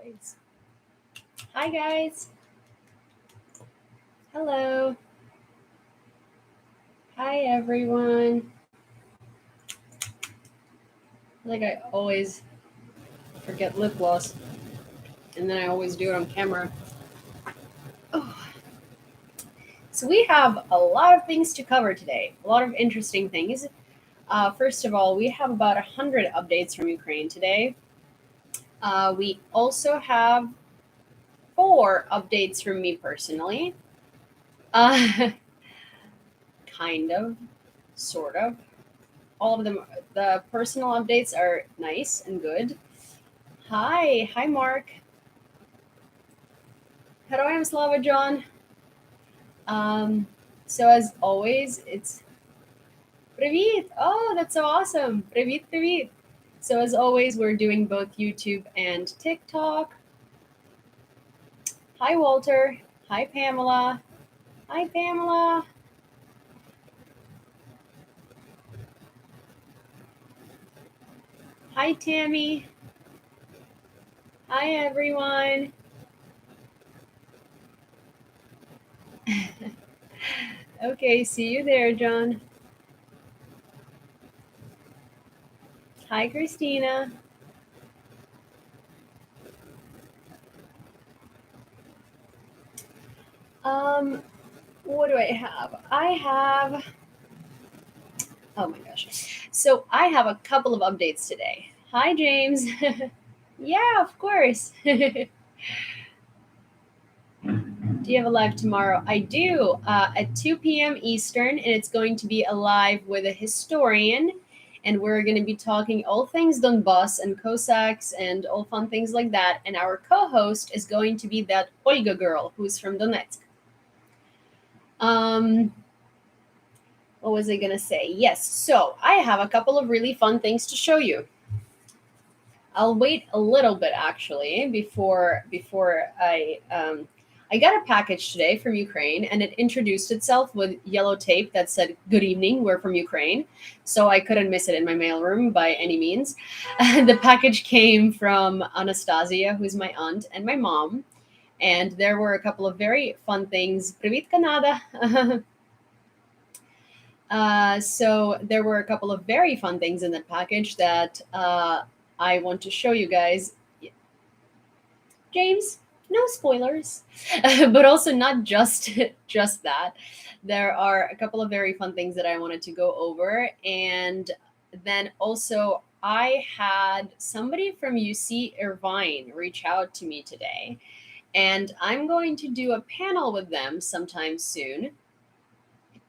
guys. Hi, guys. Hello. Hi, everyone. Like I always forget lip gloss, and then I always do it on camera. Oh. So we have a lot of things to cover today. A lot of interesting things. First of all, we have about 100 updates from Ukraine today. We also have 4 updates from me personally. Uh, kind of, sort of. All of them, the personal updates are nice and good. Hi, Mark. Героям слава, John. Um, so as always, it's Привіт. Oh, that's so awesome. Привіт. So as always, we're doing both YouTube and TikTok. Hi, Walter. Hi, Pamela. Hi, Pamela. Hi, Tammy. Hi, everyone. Okay, see you there, John. Hi, Christina. What do I have? Oh my gosh. So I have a couple of updates today. Hi, James. Yeah, of course. Do you have a live tomorrow? I do, at 2 p.m. Eastern, and it's going to be a live with a historian. And we're going to be talking all things Donbass and Cossacks and all fun things like that. And our co host is going to be that Olga girl who's from Donetsk. Um, what was I going to say? Yes, so I have a couple of really fun things to show you. I'll wait a little bit actually before I got a package today from Ukraine, and it introduced itself with yellow tape that said "Good evening, we're from Ukraine," so I couldn't miss it in my mailroom by any means. The package came from Anastasia, who's my aunt, and my mom, and there were a couple of very fun things. Привіт, Canada. So there were a couple of very fun things in that package that I want to show you guys. James, no spoilers, but also not just that. There are a couple of very fun things that I wanted to go over, and then also I had somebody from UC Irvine reach out to me today, and I'm going to do a panel with them sometime soon.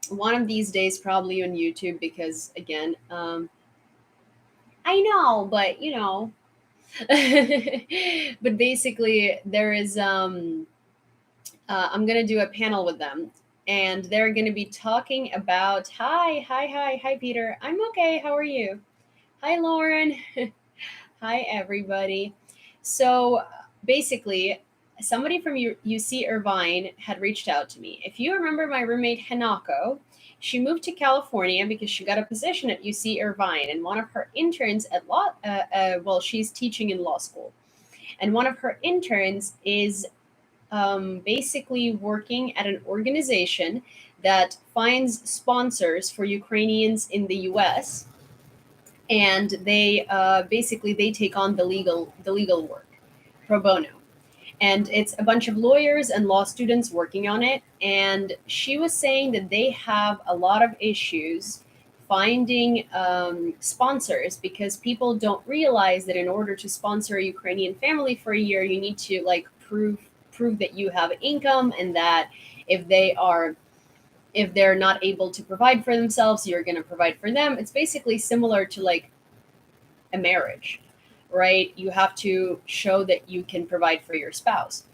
One of these days, probably on YouTube, because again, I know, but but basically, there is I'm gonna do a panel with them, and they're gonna be talking about hi, Peter. I'm okay. How are you? Hi, Lauren. Hi, everybody. So basically, somebody from UC Irvine had reached out to me. If you remember my roommate Hanako, she moved to California because she got a position at UC Irvine, and one of her interns at law. Well, she's teaching in law school, and one of her interns is basically working at an organization that finds sponsors for Ukrainians in the U.S. and they basically they take on the legal work pro bono, and it's a bunch of lawyers and law students working on it. And she was saying that they have a lot of issues finding sponsors because people don't realize that in order to sponsor a Ukrainian family for a year, you need to like prove that you have income, and that if they are if they're not able to provide for themselves, you're going to provide for them. It's basically similar to like a marriage, right? You have to show that you can provide for your spouse.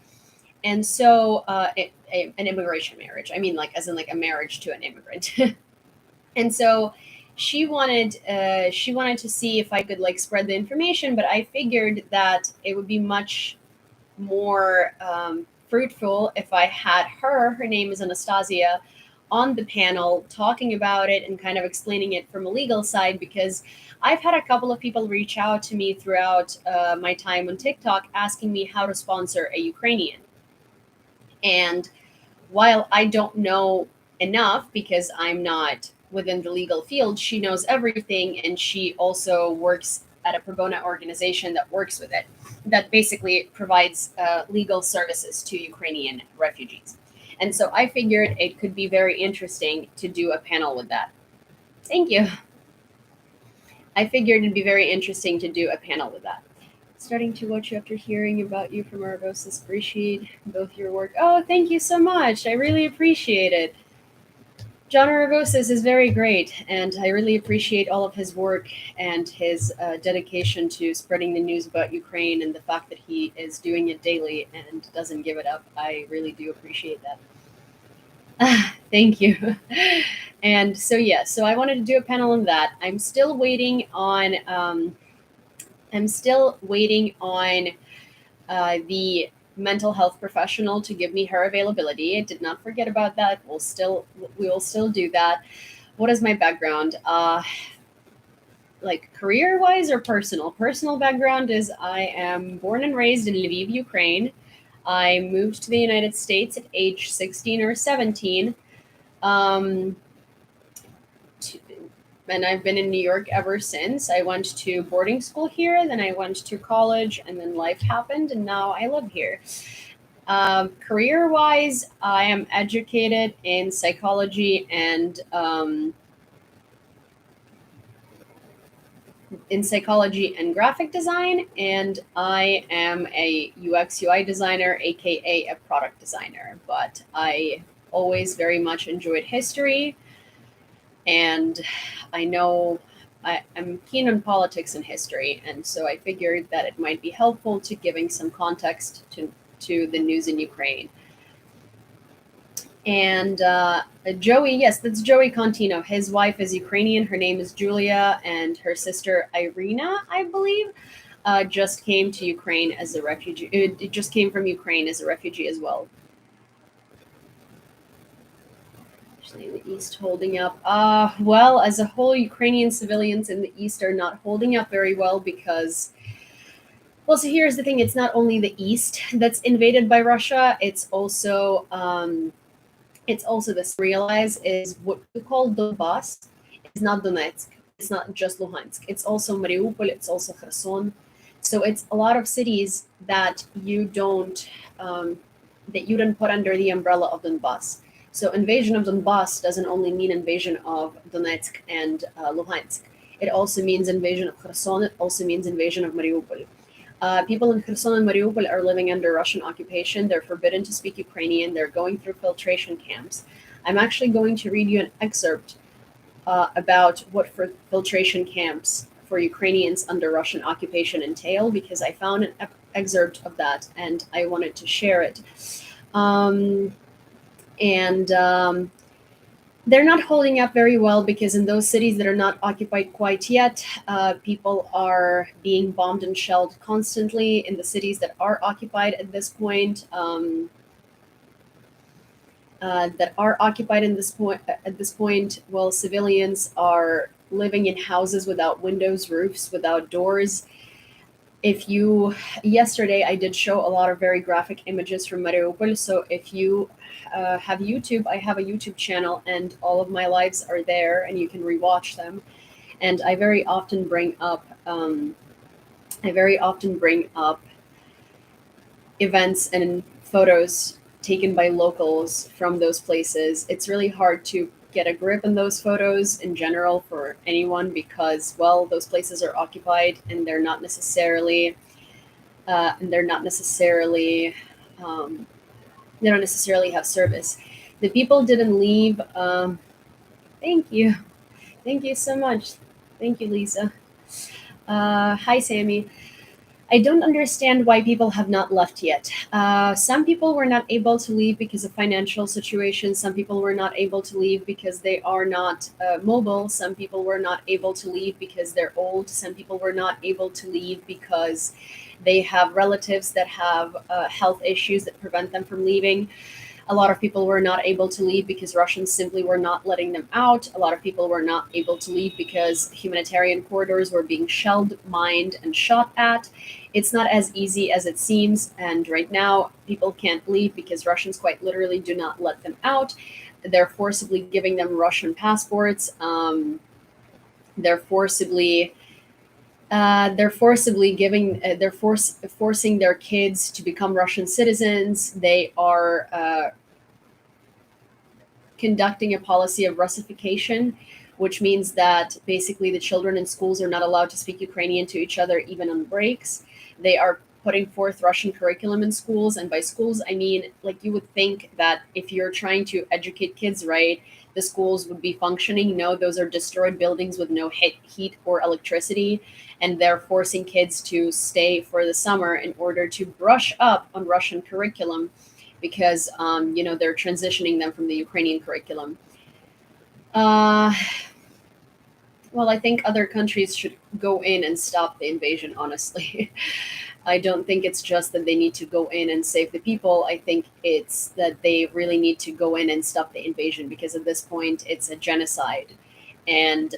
And so an immigration marriage, I mean, like as in like a marriage to an immigrant. And so she wanted to see if I could like spread the information, but I figured that it would be much more fruitful if I had her name is Anastasia, on the panel talking about it and kind of explaining it from a legal side, because I've had a couple of people reach out to me throughout my time on TikTok asking me how to sponsor a Ukrainian. And while I don't know enough because I'm not within the legal field, she knows everything, and she also works at a pro bono organization that works with it, that basically provides legal services to Ukrainian refugees. And so I figured it could be very interesting to do a panel with that. Thank you. I figured it'd be very interesting to do a panel with that. Starting to watch you after hearing about you from Arbosis. Appreciate both your work. Oh, thank you so much. I really appreciate it. John Arbosis is very great, and I really appreciate all of his work and his dedication to spreading the news about Ukraine, and the fact that he is doing it daily and doesn't give it up. I really do appreciate that. Thank you. And so, yeah, so I wanted to do a panel on that. I'm still waiting on the mental health professional to give me her availability. I did not forget about that. We will still do that. What is my background? Like career wise or personal? Personal background is I am born and raised in Lviv, Ukraine. I moved to the United States at age 16 or 17. And I've been in New York ever since. I went to boarding school here, then I went to college, and then life happened, and now I live here. Career-wise, I am educated in psychology and graphic design, and I am a UX UI designer, aka a product designer. But I always very much enjoyed history, and I know I'm keen on politics and history, and so I figured that it might be helpful to giving some context to the news in Ukraine. And Joey, yes, that's Joey Contino. His wife is Ukrainian. Her name is Yulia, and her sister Irina, I believe, just came to Ukraine as a refugee. It just came from Ukraine as a refugee as well. In the East holding up? Well, as a whole, Ukrainian civilians in the East are not holding up very well because, well, so here's the thing: it's not only the East that's invaded by Russia; it's also this. Realize is what we call Donbass. It's not Donetsk. It's not just Luhansk. It's also Mariupol. It's also Kherson. So it's a lot of cities that you don't put under the umbrella of Donbass. So invasion of Donbass doesn't only mean invasion of Donetsk and Luhansk. It also means invasion of Kherson. It also means invasion of Mariupol. People in Kherson and Mariupol are living under Russian occupation. They're forbidden to speak Ukrainian. They're going through filtration camps. I'm actually going to read you an excerpt about what filtration camps for Ukrainians under Russian occupation entail, because I found an excerpt of that and I wanted to share it. They're not holding up very well because in those cities that are not occupied quite yet, people are being bombed and shelled constantly. In the cities that are occupied at this point, well, civilians are living in houses without windows, roofs, without doors. Yesterday I did show a lot of very graphic images from Mariupol. So if you have YouTube, I have a YouTube channel, and all of my lives are there, and you can rewatch them. And I very often bring up events and photos taken by locals from those places. It's really hard to get a grip on those photos in general for anyone because, well, those places are occupied and they don't necessarily have service. The people didn't leave. Thank you so much. Thank you, Lisa. Hi, Sammy. I don't understand why people have not left yet. Some people were not able to leave because of financial situations. Some people were not able to leave because they are not mobile. Some people were not able to leave because they're old. Some people were not able to leave because they have relatives that have health issues that prevent them from leaving. A lot of people were not able to leave because Russians simply were not letting them out. A lot of people were not able to leave because humanitarian corridors were being shelled, mined, and shot at. It's not as easy as it seems. And right now, people can't leave because Russians quite literally do not let them out. They're forcibly giving them Russian passports. They're forcibly forcing their kids to become Russian citizens. They are conducting a policy of Russification, which means that basically the children in schools are not allowed to speak Ukrainian to each other even on breaks. They are putting forth Russian curriculum in schools, and by schools I mean, like, you would think that if you're trying to educate kids right, the schools would be functioning. No, those are destroyed buildings with no heat or electricity, and they're forcing kids to stay for the summer in order to brush up on Russian curriculum because they're transitioning them from the Ukrainian curriculum. Uh, well, I think other countries should go in and stop the invasion. Honestly, I don't think it's just that they need to go in and save the people. I think it's that they really need to go in and stop the invasion because at this point it's a genocide, and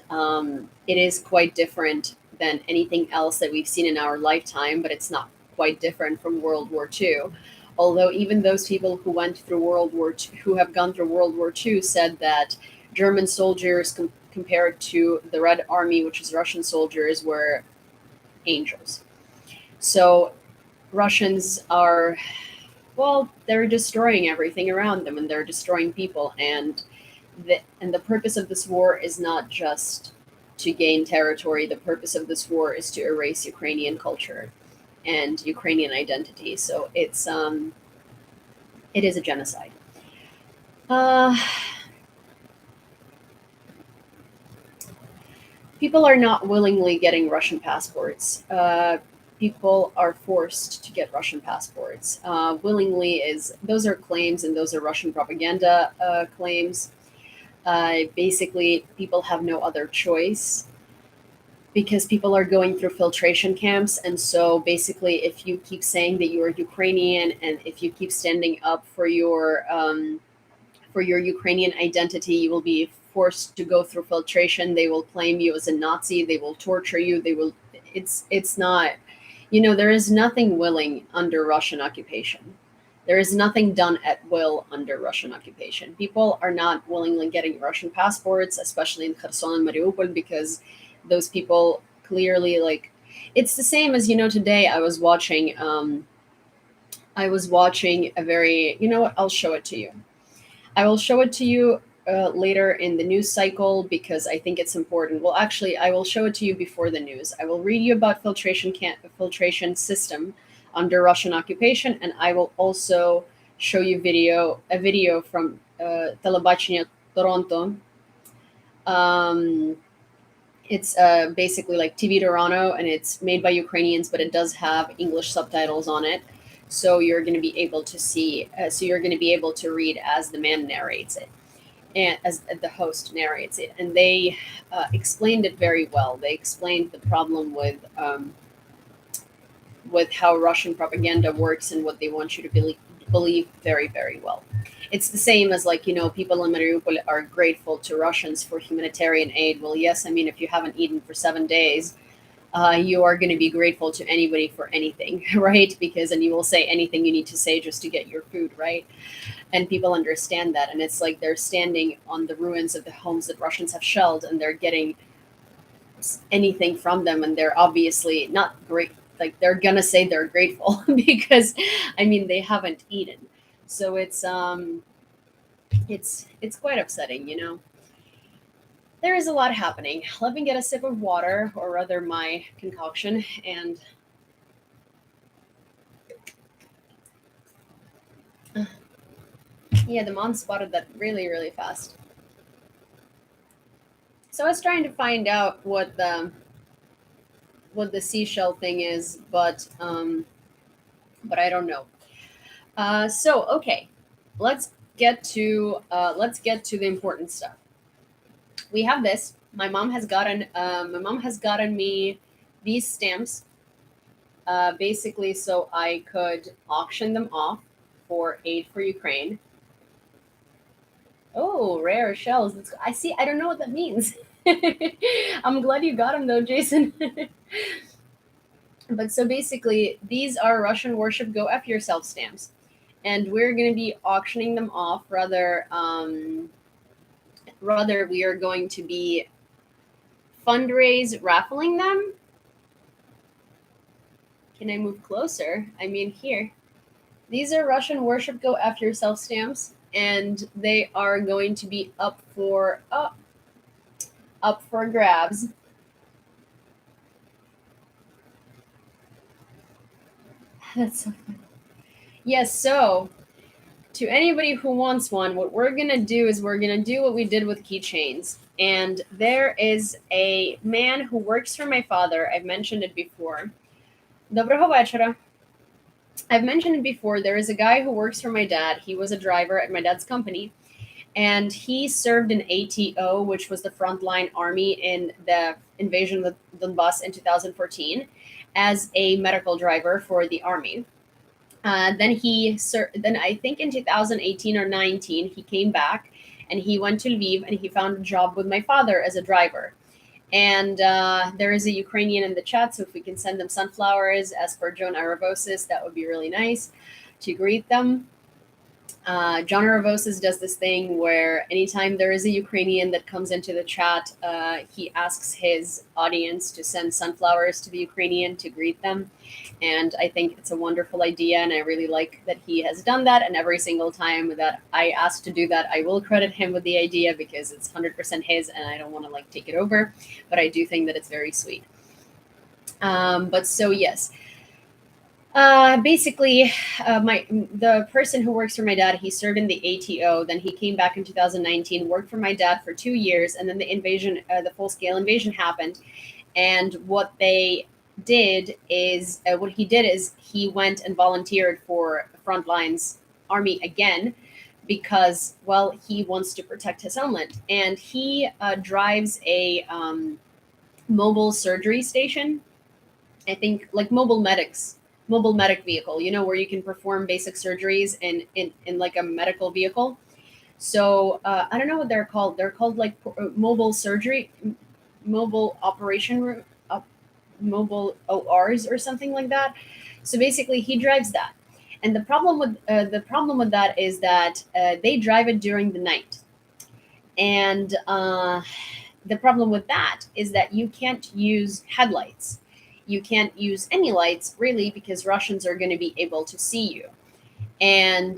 it is quite different than anything else that we've seen in our lifetime. But it's not quite different from World War II. Although even those people who went through World War II, who have gone through World War II, said that German soldiers compared to the Red Army, which is Russian soldiers, were angels. So Russians are, well, they're destroying everything around them, and they're destroying people. And the purpose of this war is not just to gain territory. The purpose of this war is to erase Ukrainian culture and Ukrainian identity. So it is a genocide. Uh, People are not willingly getting Russian passports. People are forced to get Russian passports. Willingly is those are claims, and those are Russian propaganda claims. Basically, people have no other choice because people are going through filtration camps. And so basically, if you keep saying that you are Ukrainian, and if you keep standing up for your Ukrainian identity, you will be forced to go through filtration. They will claim you as a Nazi. They will torture you. They will. It's not. There is nothing willing under Russian occupation. There is nothing done at will under Russian occupation. People are not willingly getting Russian passports, especially in Kherson and Mariupol, because those people clearly, like, it's the same as today I was watching a very, what, I'll show it to you. I will show it to you later in the news cycle because I think it's important. Well, actually, I will show it to you before the news. I will read you about filtration system under Russian occupation, and I will also show you a video from Telebachnia Toronto. It's basically like TV Toronto, and it's made by Ukrainians, but it does have English subtitles on it. So you're going to be able to see. So you're going to be able to read as the man narrates it, and as the host narrates it. And they explained it very well. They explained the problem with how Russian propaganda works and what they want you to believe very, very well. It's the same as, like, people in Mariupol are grateful to Russians for humanitarian aid. Well, yes, I mean, if you haven't eaten for 7 days, you are going to be grateful to anybody for anything, right? Because then you will say anything you need to say just to get your food, right? And people understand that. And it's like they're standing on the ruins of the homes that Russians have shelled, and they're getting anything from them. And they're obviously not great. Like, they're going to say they're grateful because, I mean, they haven't eaten. So it's quite upsetting. There is a lot happening. Let me get a sip of water, or rather my concoction, and yeah, the mom spotted that really, really fast. So I was trying to find out what the seashell thing is, but I don't know. So okay, let's get to the important stuff. We have this. My mom has gotten me these stamps, basically so I could auction them off for aid for Ukraine. Oh, rare shells. I see. I don't know what that means. I'm glad you got them though, Jason. But so basically, these are Russian worship go F yourself stamps. And we're going to be auctioning them off. Rather, we are going to be fundraise raffling them. Can I move closer? I mean, here. These are Russian worship go F yourself stamps, and they are going to be up for grabs. That's so funny. Yes, so to anybody who wants one, what we're gonna do is we're gonna do what we did with keychains. And there is a man who works for my father. I've mentioned it before. Доброго вечора. I've mentioned it before. There is a guy who works for my dad. He was a driver at my dad's company, and he served in ATO, which was the frontline army in the invasion of Donbass in 2014, as a medical driver for the army. Then I think in 2018 or 19 he came back and he went to Lviv and he found a job with my father as a driver. And there is a Ukrainian in the chat, so if we can send them sunflowers as per Joan Aravosis, that would be really nice to greet them. John Aravosis does this thing where anytime there is a Ukrainian that comes into the chat, he asks his audience to send sunflowers to the Ukrainian to greet them. And I think it's a wonderful idea, and I really like that he has done that. And every single time that I ask to do that, I will credit him with the idea because it's 100% his, and I don't want to like take it over. But I do think that it's very sweet. But so yes, basically, the person who works for my dad, he served in the ATO. Then he came back in 2019, worked for my dad for 2 years, and then the full scale invasion happened. And what he did is he went and volunteered for Frontlines Army again because, well, he wants to protect his homeland, and he drives a mobile surgery station. I think like mobile medic vehicle, where you can perform basic surgeries in like a medical vehicle. So I don't know what they're called. They're called like mobile surgery, mobile operation room, mobile ORs or something like that. So basically, he drives that. And the problem with that is that they drive it during the night, and the problem with that is that you can't use headlights. You can't use any lights really because Russians are going to be able to see you. And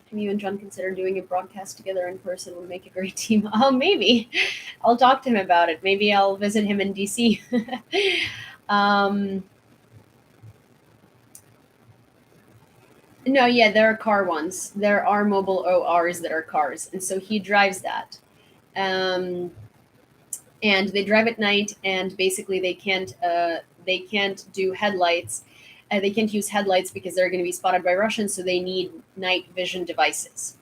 can you and John consider doing a broadcast together in person? Would make a great team. Oh, maybe. I'll talk to him about it. Maybe I'll visit him in DC. um, no, yeah, there are car ones. There are mobile ORs that are cars, and so he drives that. Um, and they drive at night, and basically they can't do headlights. They can't use headlights because they're going to be spotted by Russians, so they need night vision devices.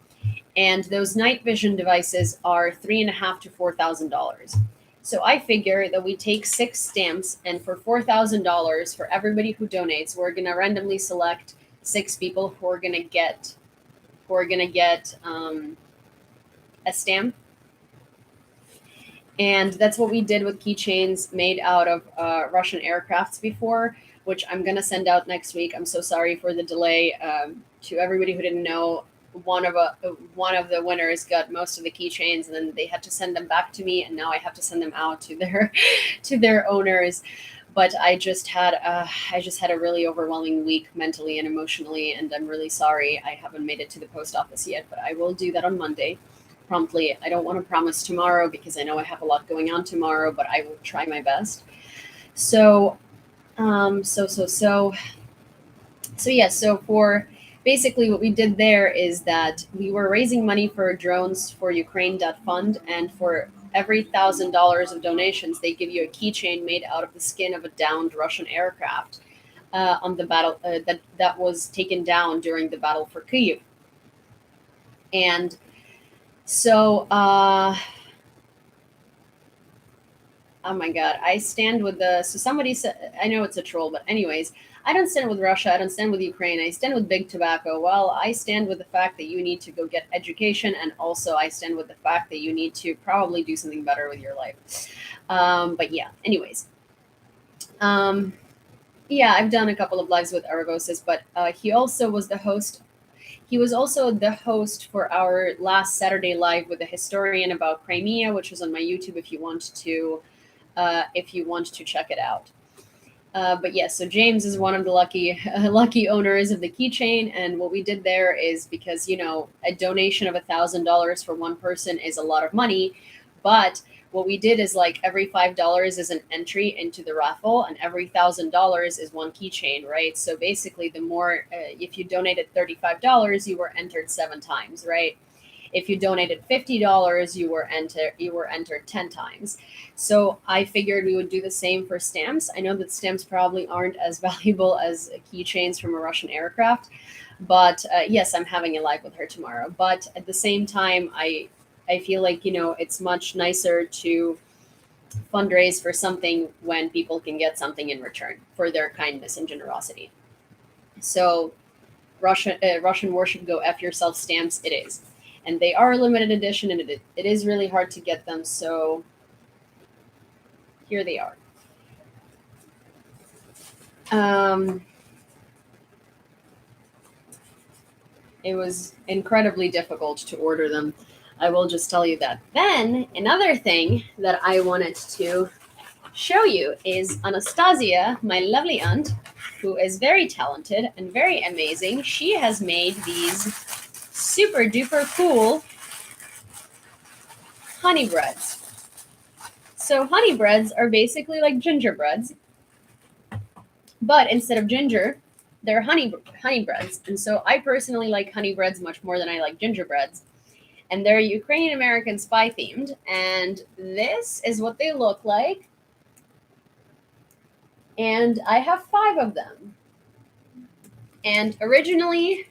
And those night vision devices are $3,500 to $4,000. So I figure that we take 6 stamps, and for $4,000 for everybody who donates, we're going to randomly select 6 people who are going to get a stamp. And that's what we did with keychains made out of Russian aircrafts before, which I'm going to send out next week. I'm so sorry for the delay. To everybody who didn't know, one of the winners got most of the keychains, and then they had to send them back to me, and now I have to send them out to their to their owners. But I just had a really overwhelming week mentally and emotionally, and I'm really sorry I haven't made it to the post office yet, but I will do that on Monday promptly. I don't want to promise tomorrow because I know I have a lot going on tomorrow, but I will try my best. So, yeah. So for basically what we did there is that we were raising money for drones for Ukraine.fund, and for every $1,000 of donations, they give you a keychain made out of the skin of a downed Russian aircraft on the battle that was taken down during the battle for Kyiv. And so Oh my God, I stand with the. So somebody said, I know it's a troll, but anyways, I don't stand with Russia. I don't stand with Ukraine. I stand with big tobacco. Well, I stand with the fact that you need to go get education, and also I stand with the fact that you need to probably do something better with your life. But yeah, anyways, um, yeah, I've done a couple of lives with Aragosis, but he also was the host. He was also the host for our last Saturday live with a historian about Crimea, which was on my YouTube. If you want to check it out. But yes, so James is one of the lucky lucky owners of the keychain, and what we did there is because a donation of $1,000 for one person is a lot of money, but what we did is like every $5 is an entry into the raffle, and every $1,000 is one keychain, right? So basically, the more if you donated $35, you were entered 7 times, right? If you donated $50, you were entered 10 times. So I figured we would do the same for stamps. I know that stamps probably aren't as valuable as keychains from a Russian aircraft, but yes, I'm having a live with her tomorrow. But at the same time, I feel like it's much nicer to fundraise for something when people can get something in return for their kindness and generosity. So Russian Warship Go F Yourself stamps it is. And they are a limited edition, and it is really hard to get them. So here they are. Um, it was incredibly difficult to order them. I will just tell you that. Then another thing that I wanted to show you is Anastasia, my lovely aunt, who is very talented and very amazing. She has made these super duper cool honey breads. So honey breads are basically like gingerbreads, but instead of ginger, they're honey breads. And so I personally like honey breads much more than I like gingerbreads. And they're Ukrainian American spy themed. And this is what they look like. And I have 5 of them. And originally,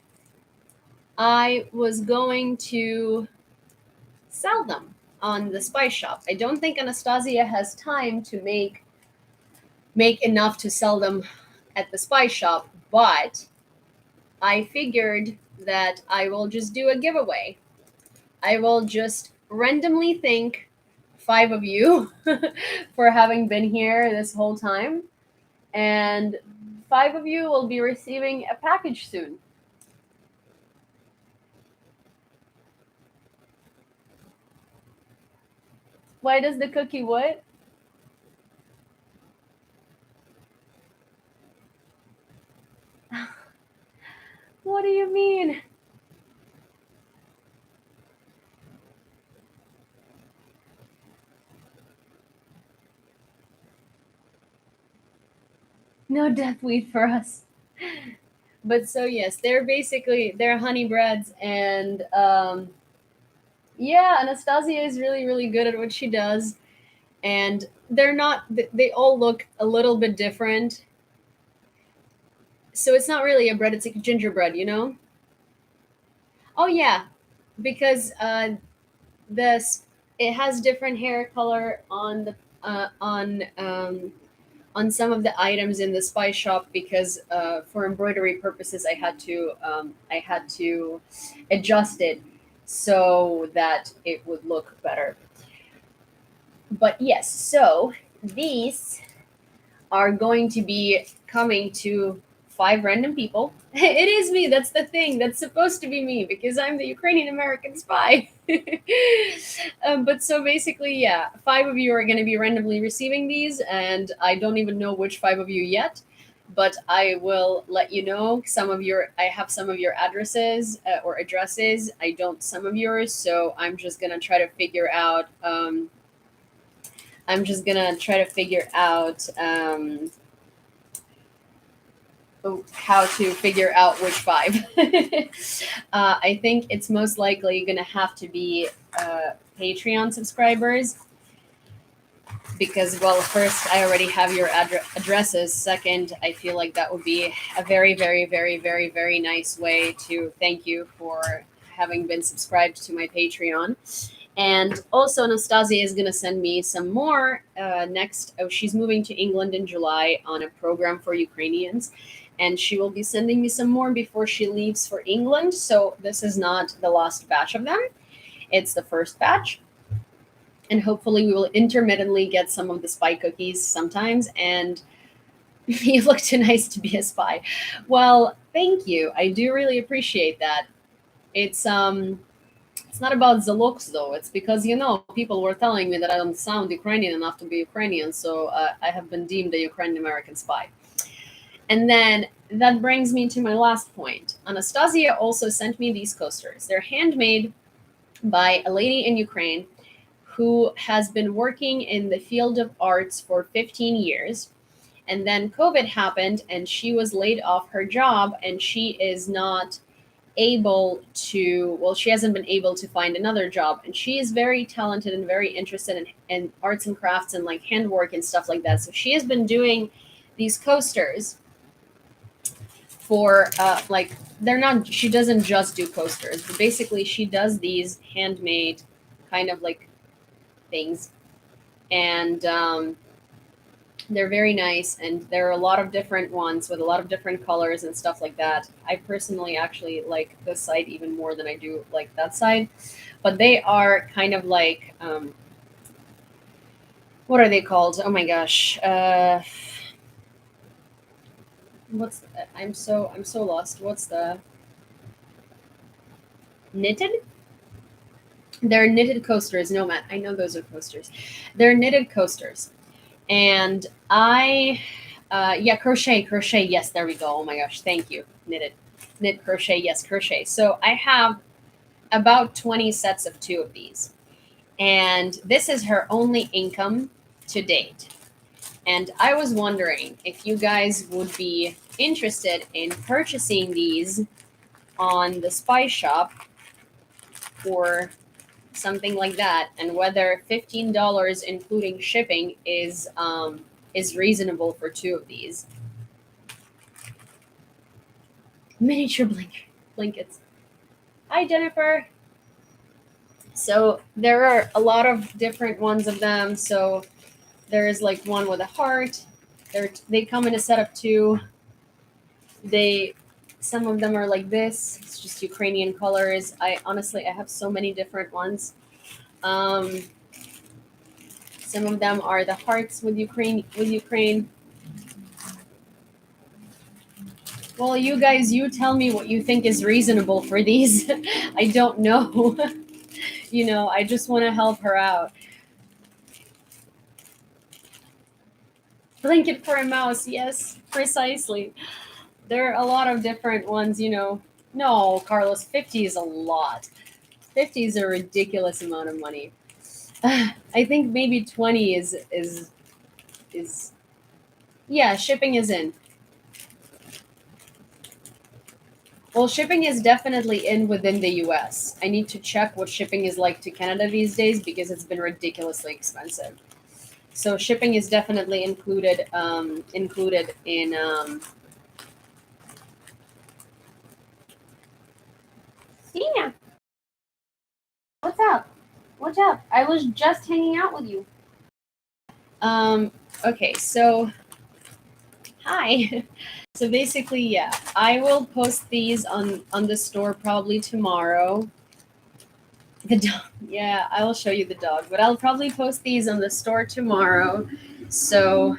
I was going to sell them on the spice shop. I don't think Anastasia has time to make enough to sell them at the spice shop, but I figured that I will just do a giveaway. I will just randomly thank 5 of you for having been here this whole time, and 5 of you will be receiving a package soon. Why does the cookie what? What do you mean? No death wheat for us. But so yes, they're honey breads, and yeah, Anastasia is really really good at what she does, and they're not. They all look a little bit different, so it's not really a bread; it's like gingerbread, you know. Oh yeah, because this it has different hair color on the on some of the items in the spice shop because for embroidery purposes I had to adjust it so that it would look better. But yes, so these are going to be coming to 5 random people. It is me. That's the thing. That's supposed to be me because I'm the Ukrainian American spy. But so basically, yeah, 5 of you are going to be randomly receiving these, and I don't even know which 5 of you yet. But I will let you know. I have some of your addresses or addresses. I don't some of yours, so I'm just gonna try to figure out. I'm just gonna try to figure out how to figure out which 5. I think it's most likely going to have to be Patreon subscribers because, well, first, I already have your addresses. Second, I feel like that would be a very, very, very, very, very nice way to thank you for having been subscribed to my Patreon. And also, Anastasia is going to send me some more next. Oh, she's moving to England in July on a program for Ukrainians. And she will be sending me some more before she leaves for England. So, this is not the last batch of them, it's the first batch. And hopefully, we will intermittently get some of the spy cookies sometimes. And you look too nice to be a spy. Well, thank you. I do really appreciate that. It's not about the looks though. It's because people were telling me that I don't sound Ukrainian enough to be Ukrainian, so I have been deemed a Ukrainian American spy. And then that brings me to my last point. Anastasia also sent me these coasters. They're handmade by a lady in Ukraine who has been working in the field of arts for 15 years. And then COVID happened and she was laid off her job, and she is not able to, well, she hasn't been able to find another job. And she is very talented and very interested in arts and crafts and like handwork and stuff like that. So she has been doing these coasters for like, they're not, she doesn't just do coasters, but basically she does these handmade kind of like things. And they're very nice, and there are a lot of different ones with a lot of different colors and stuff like that. I personally actually like this side even more than I do like that side, but they are kind of like what are they called? Oh my gosh, what's I'm so lost. What's the knitted? They're knitted coasters. No, Matt, I know those are coasters. They're knitted coasters, and yeah, crochet, yes, there we go. Oh my gosh, thank you. Knit, crochet, yes, crochet. So I have about 20 sets of two of these, and this is her only income to date. And I was wondering if you guys would be interested in purchasing these on the Spy Shop or something like that, and whether $15 including shipping is reasonable for two of these miniature blankets. Hi, Jennifer. So there are a lot of different ones of them. So there is like one with a heart. They come in a set of two. They Some of them are like this. It's just Ukrainian colors. I have so many different ones. Um, some of them are the hearts with Ukraine. Well, you guys, you tell me what you think is reasonable for these. I don't know. I just want to help her out. Blanket for a mouse, yes, precisely. There are a lot of different ones. No, Carlos, 50 is a lot. 50 is a ridiculous amount of money. I think maybe 20 is yeah, shipping is in. Well, shipping is definitely in within the US. I need to check what shipping is like to Canada these days because it's been ridiculously expensive. So shipping is definitely included in Sina, what's up? What's up? I was just hanging out with you. Okay, so hi. So basically, yeah, I will post these on the store probably tomorrow. The dog, yeah, I will show you the dog, but I'll probably post these on the store tomorrow. So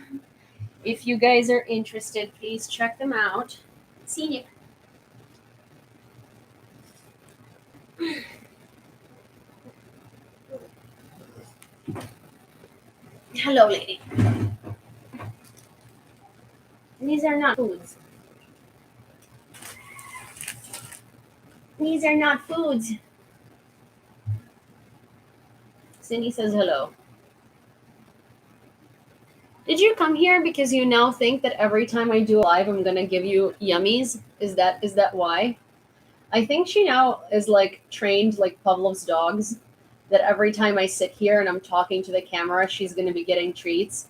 if you guys are interested, please check them out. See you. Hello, lady. These are not foods. These are not foods. Cindy says hello. Did you come here because you now think that every time I do a live, I'm gonna give you yummies? Is that why? I think she now is like trained like Pavlov's dogs. That every time I sit here and I'm talking to the camera, she's gonna be getting treats.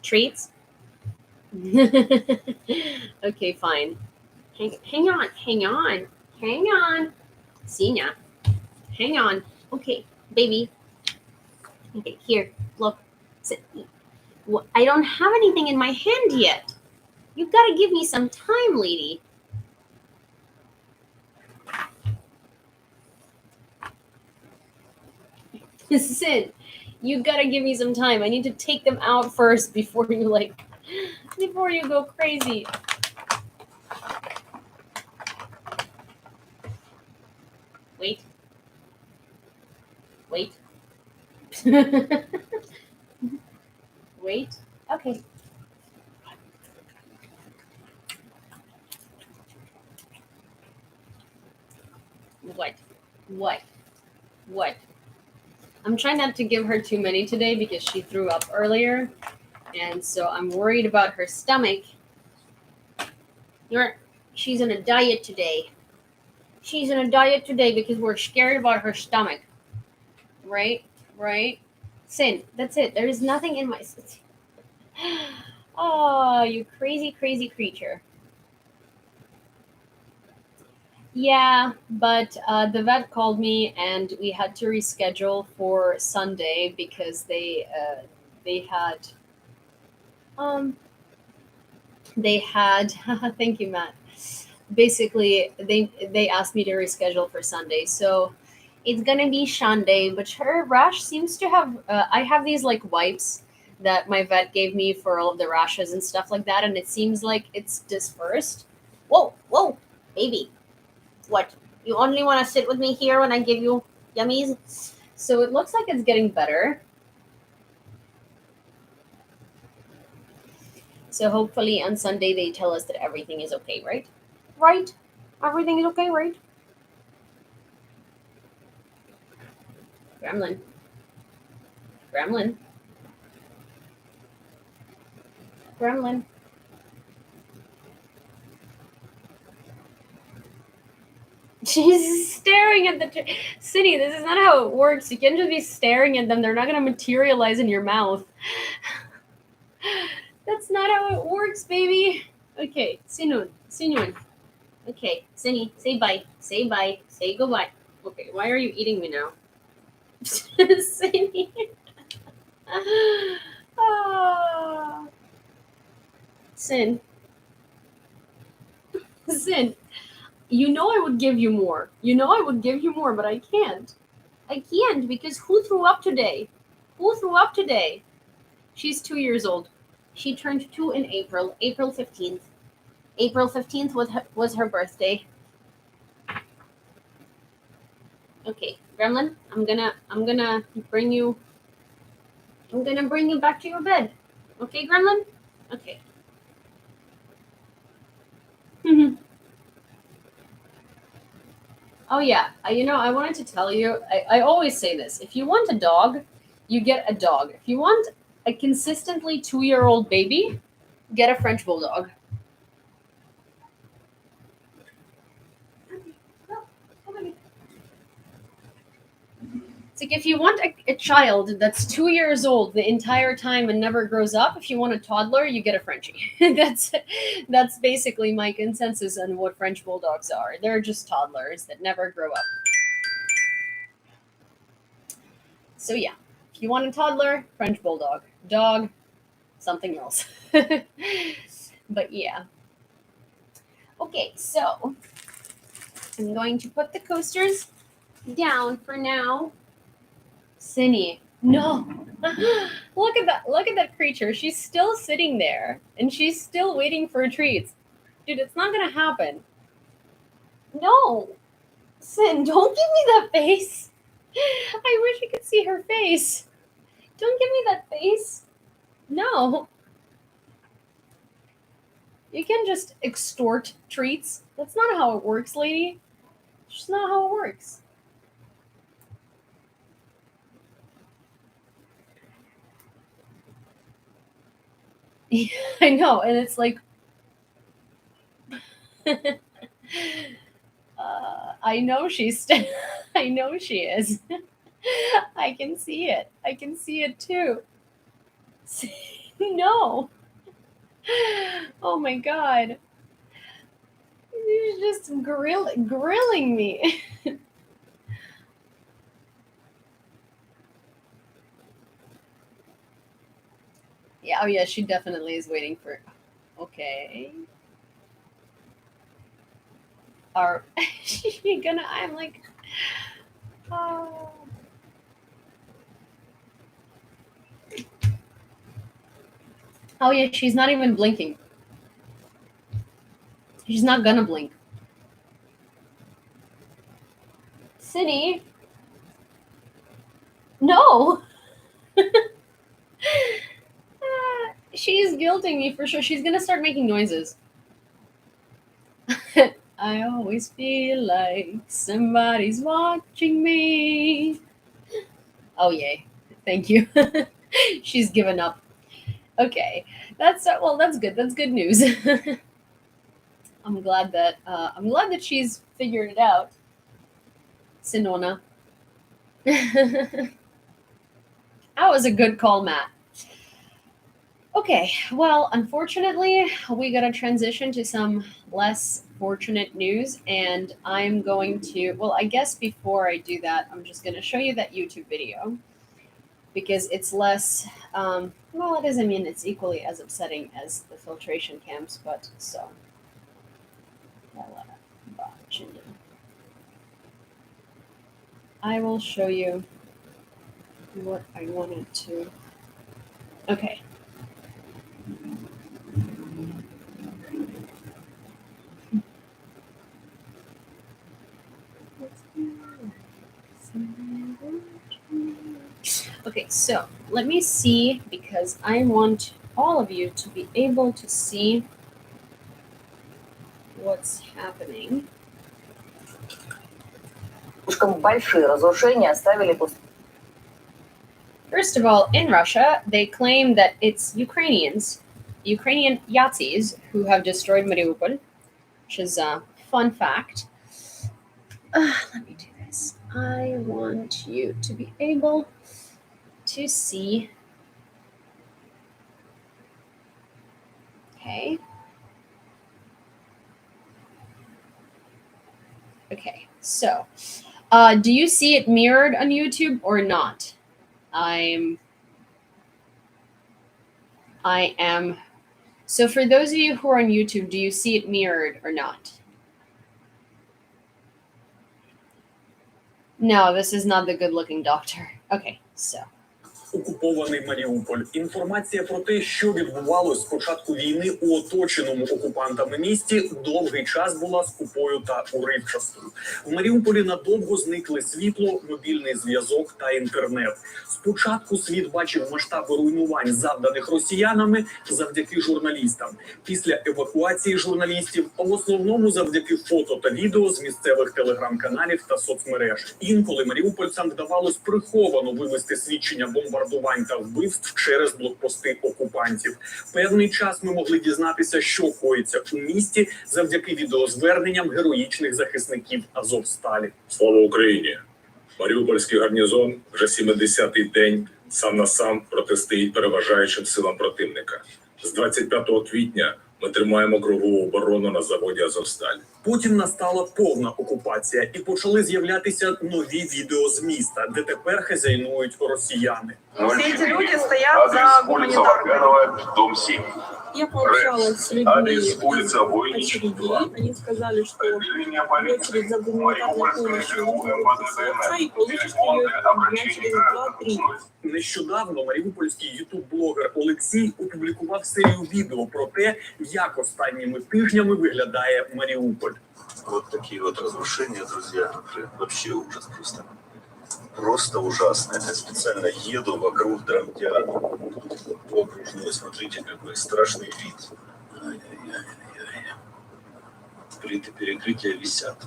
Treats? Okay, fine. Hang on. Hang on. Sina. Hang on. Okay, baby. Okay, here. Look. Sit. I don't have anything in my hand yet. You gotta give me some time, lady. Listen, you gotta give me some time. I need to take them out first before before you go crazy. Wait. Wait. Wait. Okay. What? What? What? I'm trying not to give her too many today because she threw up earlier, and so I'm worried about her stomach. She's on a diet today. She's on a diet today because we're scared about her stomach. Right? Right? Sin. That's it. There is nothing in my. Oh, you crazy, crazy creature. Yeah, but the vet called me and we had to reschedule for Sunday because they had um they had thank you, Matt. Basically, they asked me to reschedule for Sunday, so it's gonna be Sunday. But her rash seems to have. I have these like wipes that my vet gave me for all of the rashes and stuff like that, and it seems like it's dispersed. Whoa, whoa, baby. What? You only want to sit with me here when I give you yummies? So it looks like it's getting better. So hopefully on Sunday they tell us that everything is okay, right? Right? Everything is okay, right? Gremlin. Gremlin. Gremlin. She's staring at the city. This is not how it works. You can't just be staring at them. They're not going to materialize in your mouth. That's not how it works, baby. Okay, Sinun. Sinun. Okay, Cindy, say bye. Say bye. Say goodbye. Okay, why are you eating me now? Cindy. Ah. Sin. Sin. You know I would give you more. You know I would give you more, but I can't. I can't because who threw up today? Who threw up today? She's 2 years old. She turned 2 in April, April 15th. April 15th was her birthday. Okay, Gremlin, I'm gonna bring you back to your bed. Okay, Gremlin? Okay. Oh yeah, I wanted to tell you. I always say this: if you want a dog, you get a dog. If you want a consistently 2-year-old baby, get a French bulldog. It's like if you want a child that's 2 years old the entire time and never grows up. If you want a toddler, you get a Frenchie. That's basically my consensus on what French bulldogs are. They're just toddlers that never grow up. So yeah, if you want a toddler, French bulldog. Dog, something else. But yeah. Okay, so I'm going to put the coasters down for now. Cindy, no. Look at that. Look at that creature. She's still sitting there and she's still waiting for treats. Dude, it's not gonna happen. No. Sin, don't give me that face. I wish you could see her face. Don't give me that face. No. You can just extort treats. That's not how it works, lady. It's just not how it works. I know, and it's like, I know I know she is. I can see it. I can see it too. No. Oh my god. You're just grilling me. Yeah, oh yeah, she definitely is waiting for. Okay. Are she gonna? I'm like, oh. Oh yeah, she's not even blinking. She's not gonna blink. City, no. She's guilting me for sure. She's gonna start making noises. I always feel like somebody's watching me. Oh yay! Thank you. She's given up. Okay, that's well. That's good. That's good news. I'm glad that she's figured it out. Sinona. That was a good call, Matt. Okay, well, unfortunately, we got to transition to some less fortunate news, and I'm going to, well, I guess before I do that, I'm just going to show you that YouTube video because it's less, well, it doesn't mean it's equally as upsetting as the filtration camps, but so. I will show you what I wanted to. Okay. Okay, so let me see because I want all of you to be able to see what's happening. Большие разрушения оставили после. First of all, in Russia, they claim that it's Ukrainians, Ukrainian Yazis, who have destroyed Mariupol, which is a fun fact. Let me do this. I want you to be able to see. Okay. Okay, so do you see it mirrored on YouTube or not? I am. So for those of you who are on YouTube, do you see it mirrored or not? No, this is not the good-looking doctor. Okay, so. Окупований Маріуполь. Інформація про те, що відбувалось з початку війни у оточеному окупантами місті, довгий час була скупою та уривчастою. В Маріуполі надовго зникли світло, мобільний зв'язок та інтернет. Спочатку світ бачив масштаби руйнувань, завданих росіянами, завдяки журналістам. Після евакуації журналістів, в основному завдяки фото та відео з місцевих телеграм-каналів та соцмереж. Інколи маріупольцям вдавалось приховано вивести свідчення бомбардувань та вбивств через блокпости окупантів. Певний час ми могли дізнатися, що коїться у місті завдяки відеозверненням героїчних захисників Азовсталі. Слава Україні! Маріупольський гарнізон вже 70-й день сам на сам протистоїть переважаючим силам противника. З 25 квітня ми тримаємо кругову оборону на заводі «Азовсталь». Потім настала повна окупація і почали з'являтися нові відео з міста, де тепер хазяйнують росіяни. Все эти люди стоят за гуманитарную. Дом 7. Я пообщалась с людьми очередей. Они сказали, что очередь за гуманитарной помощью начнется и получишь ее дня через 2-3. Нещодавно маріупольський ютуб-блогер Олексій опублікував серію відео про те, як останніми тижнями виглядає Маріуполь. Вот такие вот разрушения, друзья, вообще ужас просто. Просто ужасно. Я специально еду вокруг драмтеатра. По окружной, смотрите, какой страшный вид. Ай-яй-яй-яй. Плиты перекрытия висят.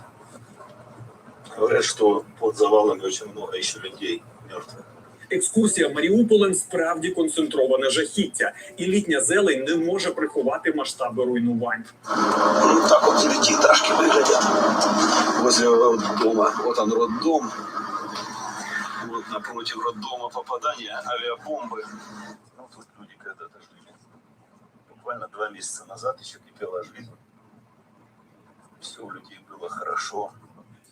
Говорят, что под завалами очень много еще людей мертвых. Екскурсія Маріуполем справді концентроване жахіття, і літня зелень не може приховати масштаби руйнувань. Так вот девятиэтажки выглядят. Возле роддома. Вот он роддом. Вот напротив роддома попадания авиабомбы. Ну, тут люди когда-то жили. Буквально 2 месяца назад еще кипела жизнь. Все у людей было хорошо.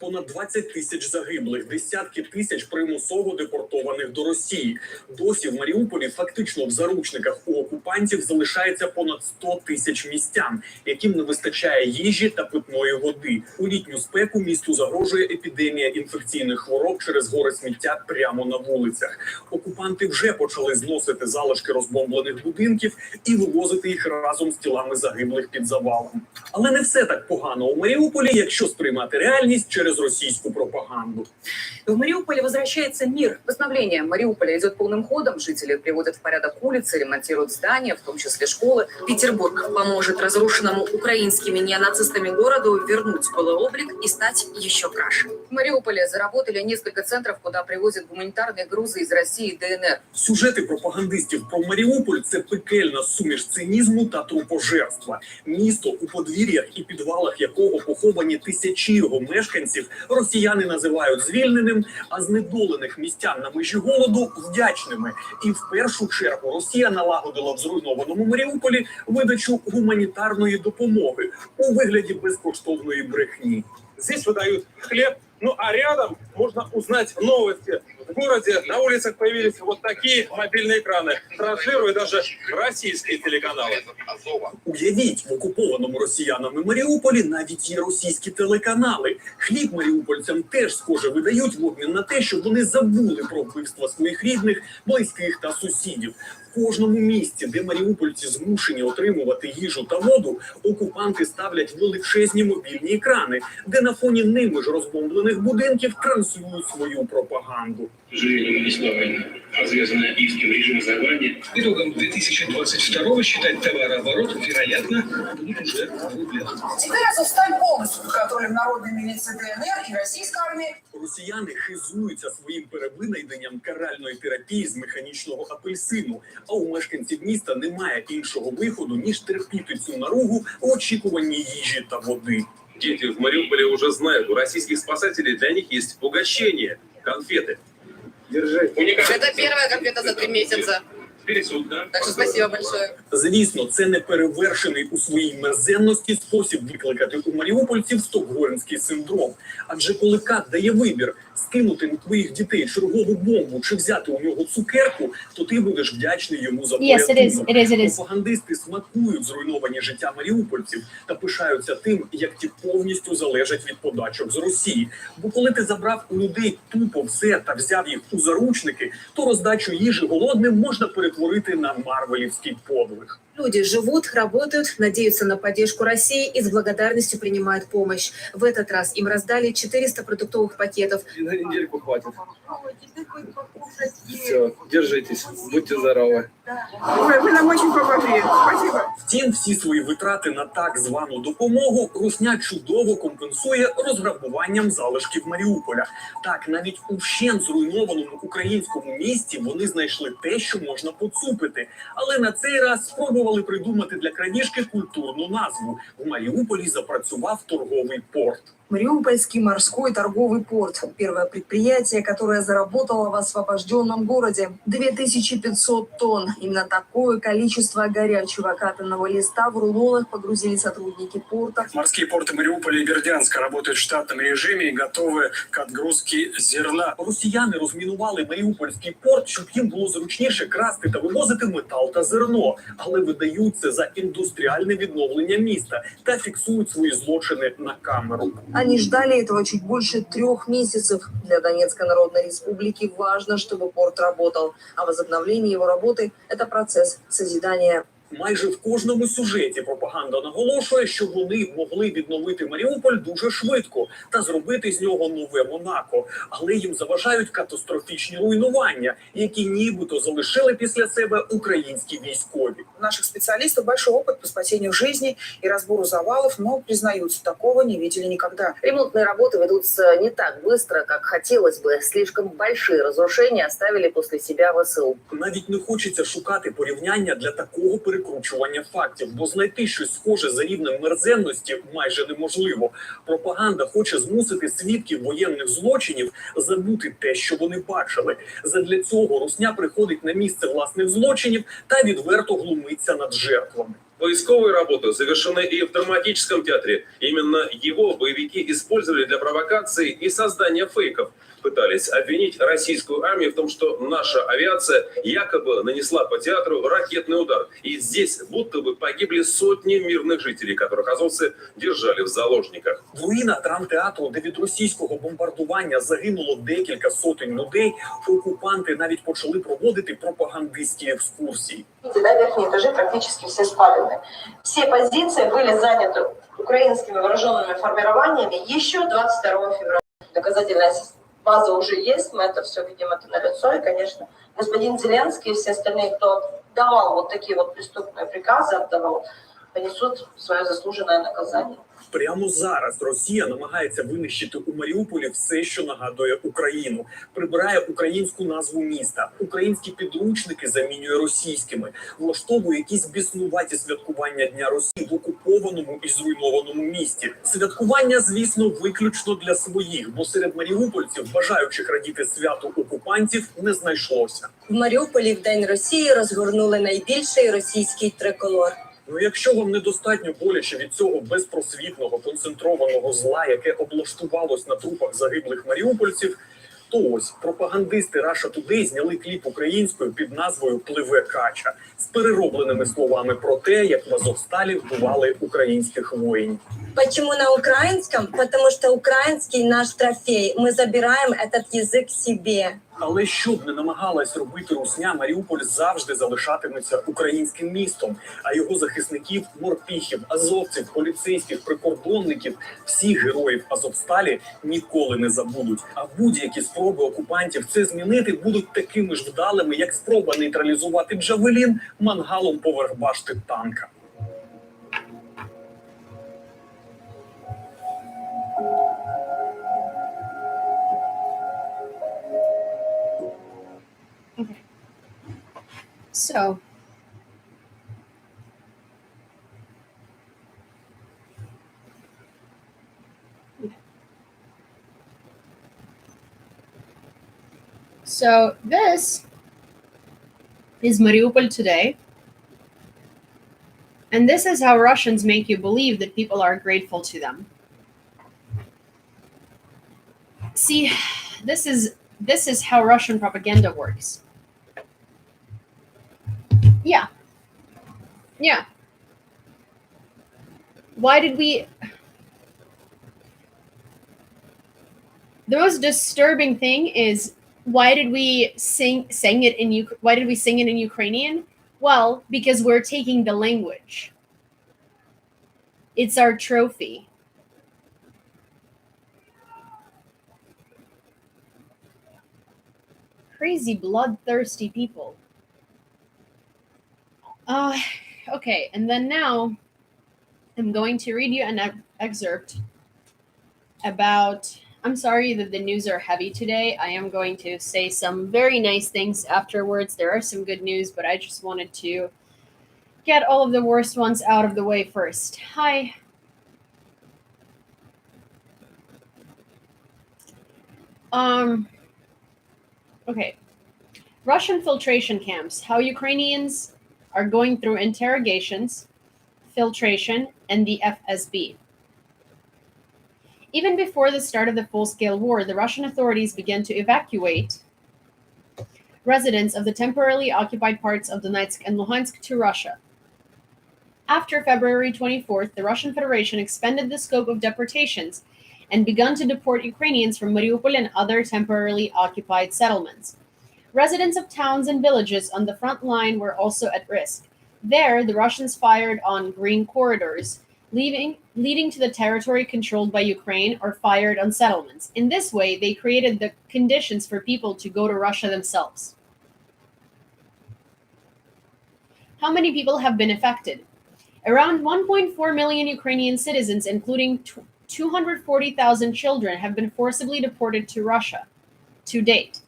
Понад 20 тисяч загиблих, десятки тисяч примусово депортованих до Росії. Досі в Маріуполі фактично в заручниках у окупантів залишається понад 100 тисяч містян, яким не вистачає їжі та питної води. У літню спеку місту загрожує епідемія інфекційних хвороб через гори сміття прямо на вулицях. Окупанти вже почали зносити залишки розбомблених будинків і вивозити їх разом з тілами загиблих під завалом. Але не все так погано у Маріуполі, якщо сприймати реальність через російську пропаганду. В Мариуполе возвращается мир. Восстановление Мариуполя идет полным ходом. Жители приводят в порядок улицы, ремонтируют здания, в том числе школы. Петербург поможет разрушенному украинскими неонацистами городу вернуть былой облик и стать еще краше. В Мариуполе заработали несколько центров, куда привозят гуманитарные грузы из России и ДНР. Сюжети пропагандистів про Маріуполь – це пекельна суміш цинізму та трупожерства. Місто, у подвір'ях і підвалах якого поховані тисячі його мешканців, росіяни називають звільненим, а знедолених містян на межі голоду – вдячними. І в першу чергу Росія налагодила в зруйнованому Маріуполі видачу гуманітарної допомоги у вигляді безкоштовної брехні. Здесь выдают хлеб, ну а рядом можно узнать новости. В городе на улицах появились вот такие мобильные экраны, транслируют даже российские телеканалы. Уявіть, в окупованому росіянами Маріуполі навіть є російські телеканали. Хліб маріупольцям теж, схоже, видають в обмін на те, щоб вони забули про вбивства своїх рідних, близьких та сусідів. В кожному місці, де маріупольці змушені отримувати їжу та воду, окупанти ставлять величезні мобільні екрани, де на фоні ними ж розбомблених будинків транслюють свою пропаганду. К сожалению, нанесла война, развязанная киевским режимом завоевания. Итогом 2022-го считать товарооборот, вероятно, будут уже в рублях. Теперь Азовсталь полностью под контролем народной милиции ДНР и российской армии. Росіяни хизуються своїм перевинайденням каральної терапії з механічного апельсину, а у мешканців міста немає іншого виходу, ніж терпіти цю наругу в очікуванні їжі та води. Дети в Мариуполе уже знают, у российских спасателей для них есть угощение, конфеты. Держи. Это первая конфета за 3 месяца. Так что спасибо большое. Звісно, це не перевершений у своїй мерзенності спосіб викликати у маріупольців стокгольмський синдром. Адже коли кат дає вибір скинути на твоїх дітей чергову бомбу чи взяти у нього цукерку, то ти будеш вдячний йому за порятунок. Пропагандисти смакують зруйновані життя маріупольців та пишаються тим, як ті повністю залежать від подачок з Росії. Бо коли ти забрав у людей тупо все та взяв їх у заручники, то роздачу їжі голодним можна перетворити на марвелівський подвиг. Люди живут, работают, надеются на поддержку России и с благодарностью принимают помощь. В этот раз им раздали 400 продуктовых пакетов. На недельку хватит. Все, держитесь, будьте здоровы. Ой, вы нам очень помогли. Спасибо. Втім, всі свої витрати на так звану допомогу Русня чудово компенсує розграбуванням залишків Маріуполя. Так, навіть у вщент зруйнованому українському місті вони знайшли те, що можна поцупити. Але на цей раз спробували придумати для крадіжки культурну назву. В Маріуполі запрацював торговий порт. Мариупольский морской торговый порт. Первое предприятие, которое заработало в освобожденном городе. 2500 тонн. Именно такое количество горячего катанного листа в рулонах погрузили сотрудники порта. Морские порты Мариуполя и Бердянска работают в штатном режиме и готовы к отгрузке зерна. Росіяни розмінували Маріупольський порт, щоб їм було зручніше красти та вивозити метал та зерно. Але видають це за індустріальне відновлення міста та фіксують свої злочини на камеру. Они ждали этого чуть больше 3 месяцев. Для Донецкой Народной Республики важно, чтобы порт работал. А возобновление его работы – это процесс созидания. Майже в кожному сюжеті пропаганда наголошує, що вони могли відновити Маріуполь дуже швидко та зробити з нього нове Монако. Але їм заважають катастрофічні руйнування, які нібито залишили після себе українські військові. У наших специалистов большой опыт по спасению жизни и разбору завалов, но, признаются, такого не видели никогда. Ремонтные работы ведутся не так быстро, как хотелось бы. Слишком большие разрушения оставили после себя ВСУ. Навіть не хочеться шукати порівняння для такого перекручування фактів, бо знайти щось схоже за рівнем мерзенності майже неможливо. Пропаганда хоче змусити свідків воєнних злочинів забути те, що вони бачили. Задля цього Русня приходить на місце власних злочинів та відверто глумиться над жертвами. Поисковые работы завершены и в драматическом театре. Именно его боевики использовали для провокации и создания фейков. Пытались обвинить российскую армию в том, что наша авиация якобы нанесла по театру ракетный удар. И здесь будто бы погибли сотни мирных жителей, которых азовцы держали в заложниках. В руїнах драмтеатру, де від російського бомбардування загинуло декілька сотень людей, окупанти навіть почали проводити пропагандистські екскурсії. Да, верхние этажи практически все спалены. Все позиции были заняты украинскими вооруженными формированиями еще 22 февраля. Доказательная база уже есть, мы это все видим, это налицо. И, конечно, господин Зеленский и все остальные, кто давал вот такие вот преступные приказы, отдавал, понесут свое заслуженное наказание. Прямо зараз Росія намагається винищити у Маріуполі все, що нагадує Україну. Прибирає українську назву міста, українські підручники замінює російськими, влаштовує якісь біснуваті святкування Дня Росії в окупованому і зруйнованому місті. Святкування, звісно, виключно для своїх, бо серед маріупольців, бажаючих радіти святу окупантів, не знайшлося. В Маріуполі в День Росії розгорнули найбільший російський триколор. Ну, якщо вам недостатньо боляче від цього безпросвітного, концентрованого зла, яке облаштувалось на трупах загиблих маріупольців, то ось пропагандисти Russia Today зняли кліп українською під назвою «Пливе кача» з переробленими словами про те, як в Азовсталі вбивали українських воїнів. Почему на украинском? Потому что украинский наш трофей. Мы забираем этот язык себе. Але що б не намагалась робити русня, Маріуполь завжди залишатиметься українським містом, а його захисників, морпіхів, азовців, поліцейських, прикордонників, всіх героїв Азовсталі ніколи не забудуть. А будь-які спроби окупантів це змінити будуть такими ж вдалими, як спроба нейтралізувати Джавелін мангалом поверх башти танка. So, this is Mariupol today. And this is how Russians make you believe that people are grateful to them. See, this is how Russian propaganda works. Yeah. Why did we... The most disturbing thing is, why did we sing it in Ukrainian? Well, because we're taking the language. It's our trophy. Crazy, bloodthirsty people. Okay, and then now I'm going to read you an excerpt about... I'm sorry that the news are heavy today. I am going to say some very nice things afterwards. There are some good news, but I just wanted to get all of the worst ones out of the way first. Hi. Okay. Russian filtration camps. How Ukrainians are going through interrogations, filtration, and the FSB. Even before the start of the full-scale war, the Russian authorities began to evacuate residents of the temporarily occupied parts of Donetsk and Luhansk to Russia. After February 24th, the Russian Federation expanded the scope of deportations and began to deport Ukrainians from Mariupol and other temporarily occupied settlements. Residents of towns and villages on the front line were also at risk. There, the Russians fired on green corridors, leading to the territory controlled by Ukraine, or fired on settlements. In this way, they created the conditions for people to go to Russia themselves. How many people have been affected? Around 1.4 million Ukrainian citizens, including 240,000 children, have been forcibly deported to Russia to date.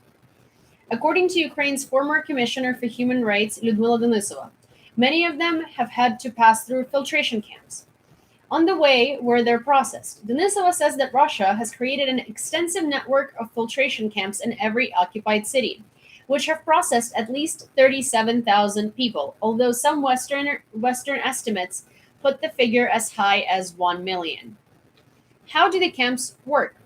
According to Ukraine's former Commissioner for Human Rights, Yewleea, many of them have had to pass through filtration camps. On the way, where they're processed, Denisova says that Russia has created an extensive network of filtration camps in every occupied city. which have processed at least 37,000 people, although some Western estimates put the figure as high as 1 million. How do the camps work?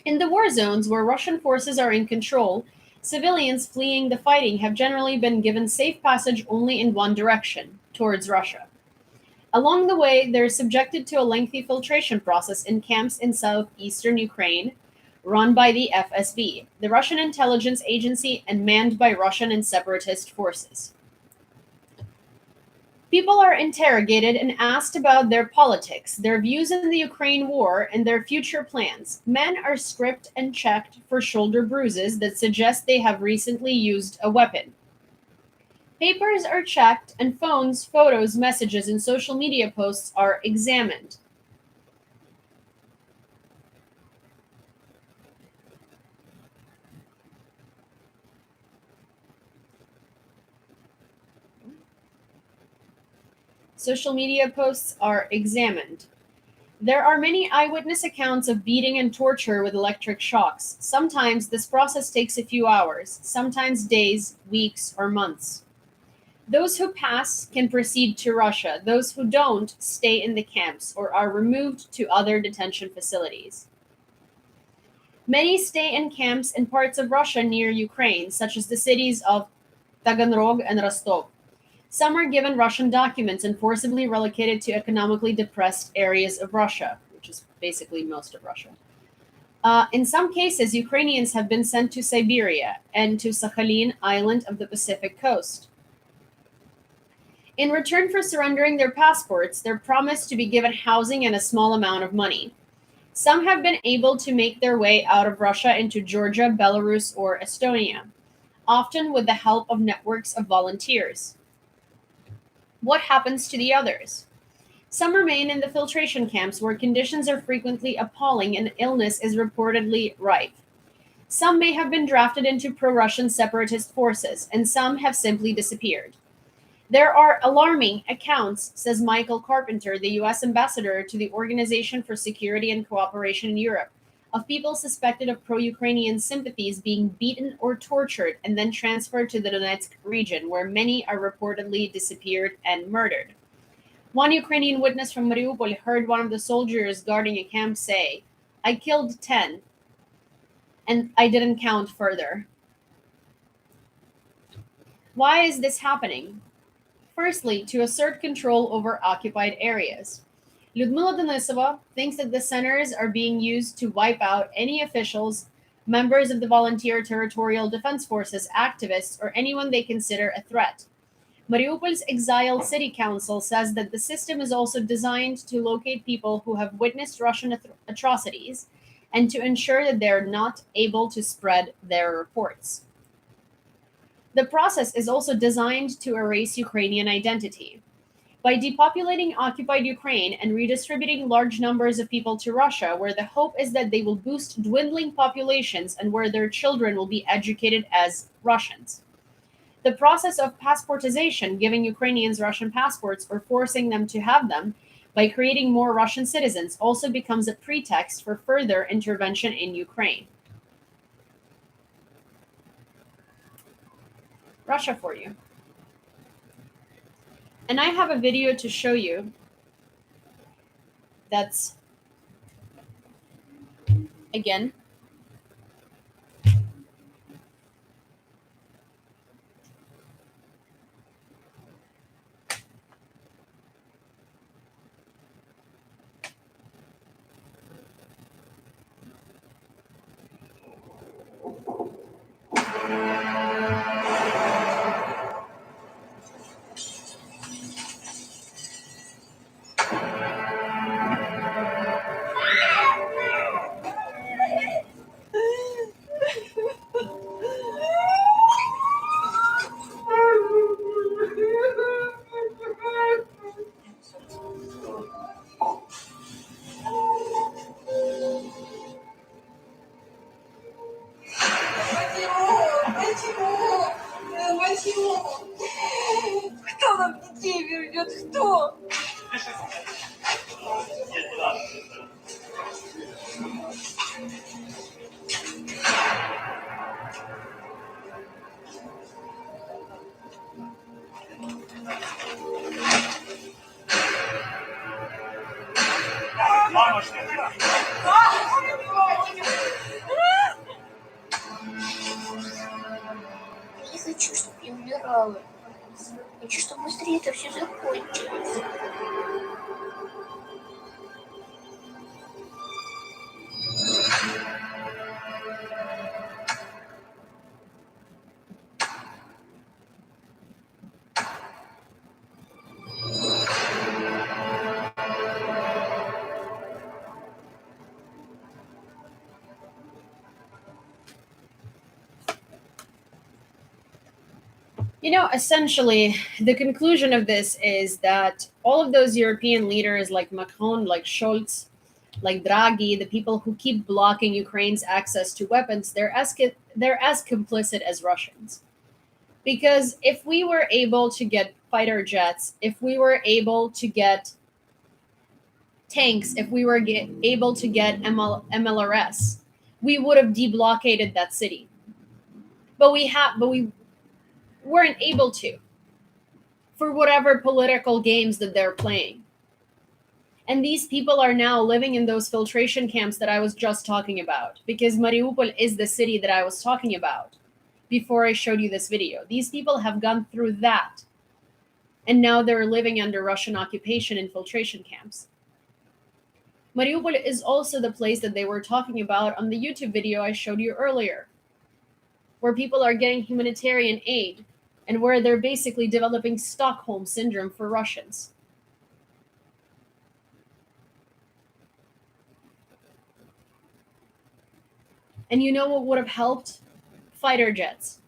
In the war zones where Russian forces are in control, civilians fleeing the fighting have generally been given safe passage only in one direction, towards Russia. Along the way, they're subjected to a lengthy filtration process in camps in southeastern Ukraine, run by the FSB, the Russian intelligence agency, and manned by Russian and separatist forces. People are interrogated and asked about their politics, their views in the Ukraine war, and their future plans. Men are stripped and checked for shoulder bruises that suggest they have recently used a weapon. Papers are checked, and phones, photos, messages, and social media posts are examined. Social media posts are examined. There are many eyewitness accounts of beating and torture with electric shocks. Sometimes this process takes a few hours, sometimes days, weeks, or months. Those who pass can proceed to Russia. Those who don't stay in the camps or are removed to other detention facilities. Many stay in camps in parts of Russia near Ukraine, such as the cities of Taganrog and Rostov. Some are given Russian documents and forcibly relocated to economically depressed areas of Russia, which is basically most of Russia. In some cases, Ukrainians have been sent to Siberia and to Sakhalin Island of the Pacific coast. In return for surrendering their passports, they're promised to be given housing and a small amount of money. Some have been able to make their way out of Russia into Georgia, Belarus, or Estonia, often with the help of networks of volunteers. What happens to the others? Some remain in the filtration camps where conditions are frequently appalling and illness is reportedly rife. Some may have been drafted into pro-Russian separatist forces, and some have simply disappeared. There are alarming accounts, says Michael Carpenter, the U.S. ambassador to the Organization for Security and Cooperation in Europe, of people suspected of pro-Ukrainian sympathies being beaten or tortured and then transferred to the Donetsk region, where many are reportedly disappeared and murdered. One Ukrainian witness from Mariupol heard one of the soldiers guarding a camp say, "I killed 10, and I didn't count further." Why is this happening? Firstly, to assert control over occupied areas. Lyudmila Denisova thinks that the centers are being used to wipe out any officials, members of the Volunteer Territorial Defense Forces, activists, or anyone they consider a threat. Mariupol's exiled city council says that the system is also designed to locate people who have witnessed Russian atrocities and to ensure that they're not able to spread their reports. The process is also designed to erase Ukrainian identity. By depopulating occupied Ukraine and redistributing large numbers of people to Russia, where the hope is that they will boost dwindling populations and where their children will be educated as Russians. The process of passportization, giving Ukrainians Russian passports or forcing them to have them by creating more Russian citizens, also becomes a pretext for further intervention in Ukraine. Russia for you. And I have a video to show you that's, again, Кто нам детей вернет? Кто? Не хочу, чтобы я умирала. Хочу, чтобы быстрее это все закончилось. Essentially, the conclusion of this is that all of those European leaders like Macron, like Scholz, like Draghi, the people who keep blocking Ukraine's access to weapons, they're as complicit as Russians. Because if we were able to get fighter jets, if we were able to get tanks, if we were able to get MLRS, we would have deblockaded that city. But we weren't able to, for whatever political games that they're playing. And these people are now living in those filtration camps that I was just talking about, because Mariupol is the city that I was talking about before I showed you this video. These people have gone through that, and now they're living under Russian occupation in filtration camps. Mariupol is also the place that they were talking about on the YouTube video I showed you earlier, where people are getting humanitarian aid and where they're basically developing Stockholm syndrome for Russians. And you know what would have helped? Fighter jets.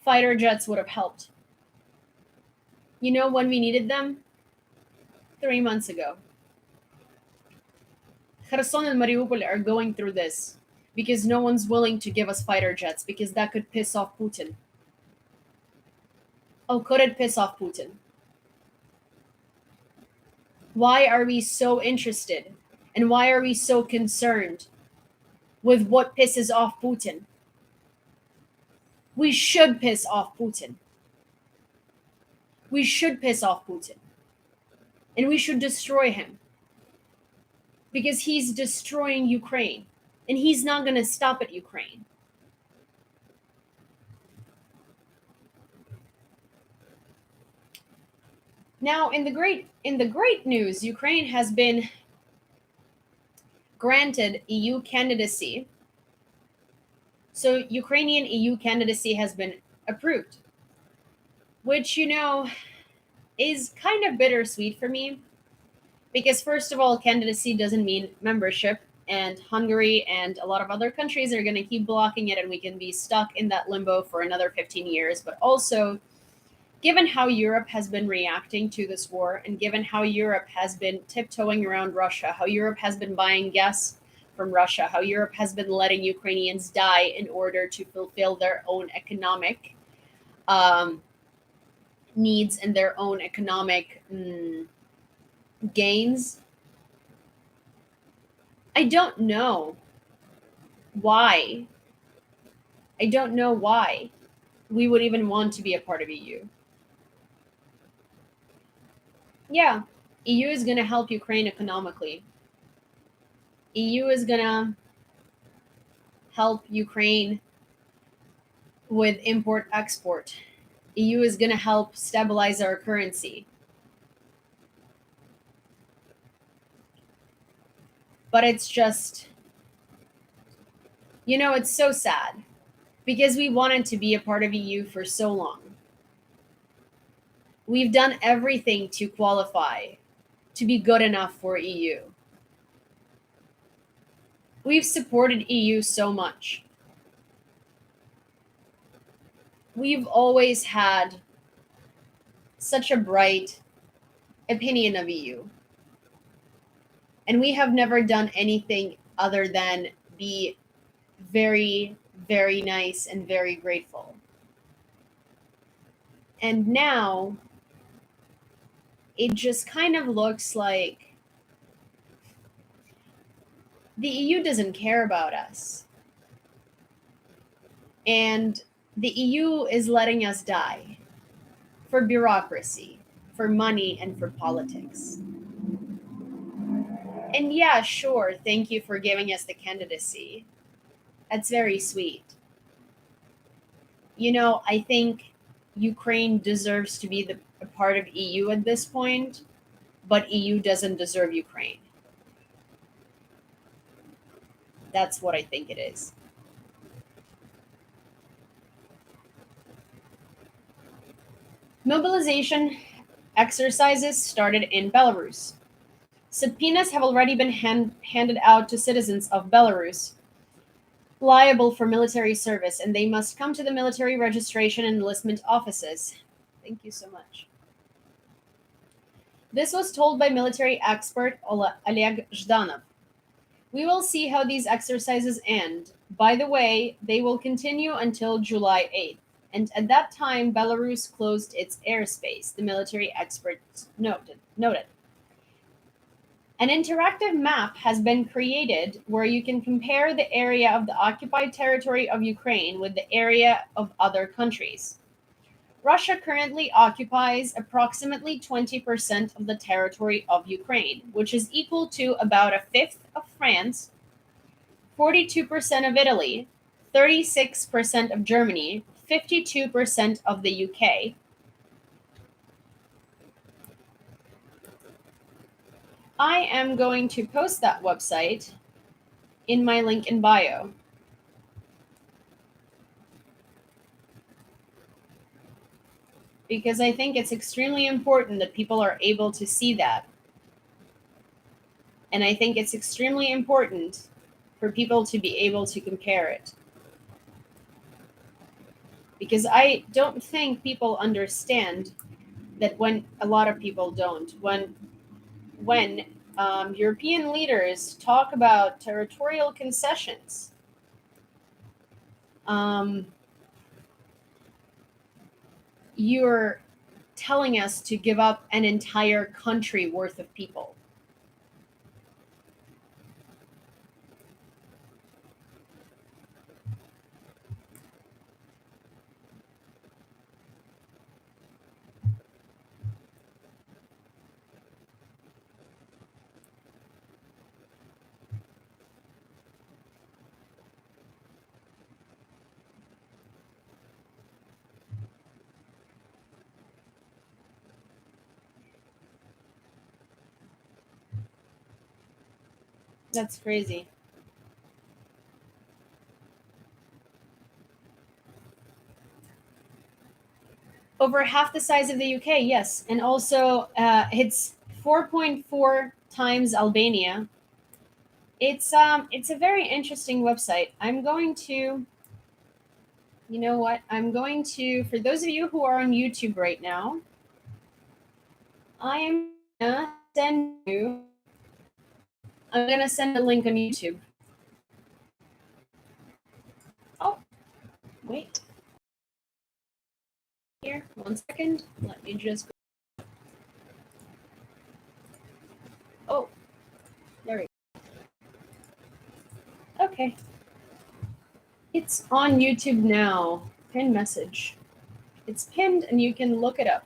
Fighter jets would have helped. You know when we needed them? 3 months ago. Kherson and Mariupol are going through this because no one's willing to give us fighter jets, because that could piss off Putin. Oh, could it piss off Putin? Why are we so interested and why are we so concerned with what pisses off Putin? We should piss off Putin. We should piss off Putin. And we should destroy him. Because he's destroying Ukraine. And he's not going to stop at Ukraine. Now, in the great news, Ukraine has been granted EU candidacy. So Ukrainian EU candidacy has been approved, which, is kind of bittersweet for me. Because first of all, candidacy doesn't mean membership, and Hungary and a lot of other countries are going to keep blocking it, and we can be stuck in that limbo for another 15 years. But also, given how Europe has been reacting to this war, and given how Europe has been tiptoeing around Russia, how Europe has been buying gas from Russia, how Europe has been letting Ukrainians die in order to fulfill their own economic needs and their own economic gains, I don't know why. I don't know why we would even want to be a part of EU. Yeah, EU is going to help Ukraine economically. EU is going to help Ukraine with import-export. EU is going to help stabilize our currency. But it's just, it's so sad because we wanted to be a part of EU for so long. We've done everything to qualify, to be good enough for EU. We've supported EU so much. We've always had such a bright opinion of EU. And we have never done anything other than be very, very nice and very grateful. And now, it just kind of looks like the EU doesn't care about us. And the EU is letting us die for bureaucracy, for money, and for politics. And yeah, sure, thank you for giving us the candidacy. That's very sweet. You know, I think Ukraine deserves to be a part of EU at this point, but EU doesn't deserve Ukraine. That's what I think it is. Mobilization exercises started in Belarus. Subpoenas have already been handed out to citizens of Belarus liable for military service, and they must come to the military registration and enlistment offices. Thank you so much. This was told by military expert Oleg Zhdanov. We will see how these exercises end. By the way, they will continue until July 8th, and at that time, Belarus closed its airspace, the military expert noted. An interactive map has been created where you can compare the area of the occupied territory of Ukraine with the area of other countries. Russia currently occupies approximately 20% of the territory of Ukraine, which is equal to about a fifth of France, 42% of Italy, 36% of Germany, 52% of the UK. I am going to post that website in my link in bio. Because I think it's extremely important that people are able to see that. And I think it's extremely important for people to be able to compare it. Because I don't think people understand that when a lot of people don't, when European leaders talk about territorial concessions, you're telling us to give up an entire country worth of people. That's crazy. Over half the size of the UK, yes. And also, it's 4.4 times Albania. It's a very interesting website. I'm going to, you know what? I'm going to, for those of you who are on YouTube right now, I am gonna send you, I'm gonna send a link on YouTube. Oh, wait. Here, 1 second. Let me just go. Oh, there we go. Okay. It's on YouTube now. Pin message. It's pinned and you can look it up.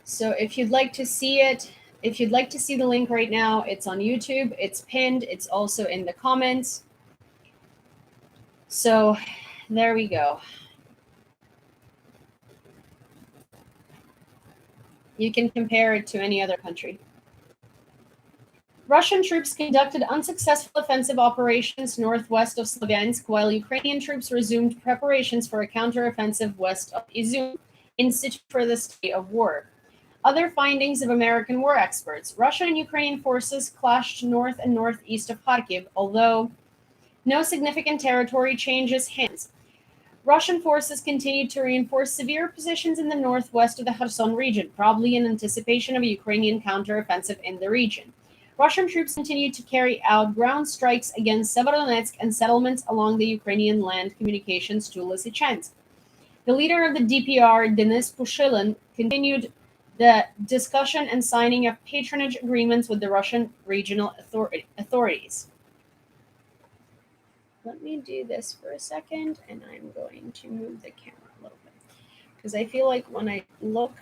So if you'd like to see it, if you'd like to see the link right now, it's on YouTube. It's pinned. It's also in the comments. So there we go. You can compare it to any other country. Russian troops conducted unsuccessful offensive operations northwest of Slavyansk, while Ukrainian troops resumed preparations for a counteroffensive west of Izum, Institute for the Study of War. Other findings of American war experts: Russian and Ukrainian forces clashed north and northeast of Kharkiv, although no significant territory changes hands. Russian forces continued to reinforce severe positions in the northwest of the Kherson region, probably in anticipation of a Ukrainian counteroffensive in the region. Russian troops continued to carry out ground strikes against Severodonetsk and settlements along the Ukrainian land communications to Lysychansk. The leader of the DPR, Denis Pushilin, continued the discussion and signing of patronage agreements with the Russian regional authorities. Let me do this for a second, and I'm going to move the camera a little bit, because I feel like when I look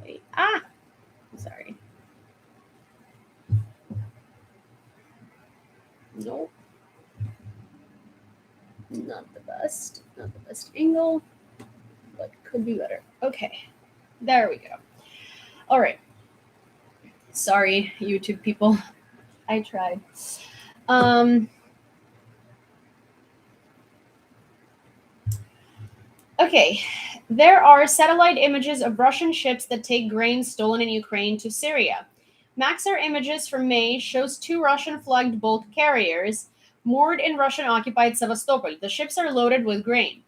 Wait. I'm sorry. Nope. Not the best angle, but could be better. Okay, there we go. All right. Sorry, YouTube people. I tried. Okay, there are satellite images of Russian ships that take grain stolen in Ukraine to Syria. Maxar images from May shows 2 Russian-flagged bulk carriers moored in Russian-occupied Sevastopol. The ships are loaded with grain.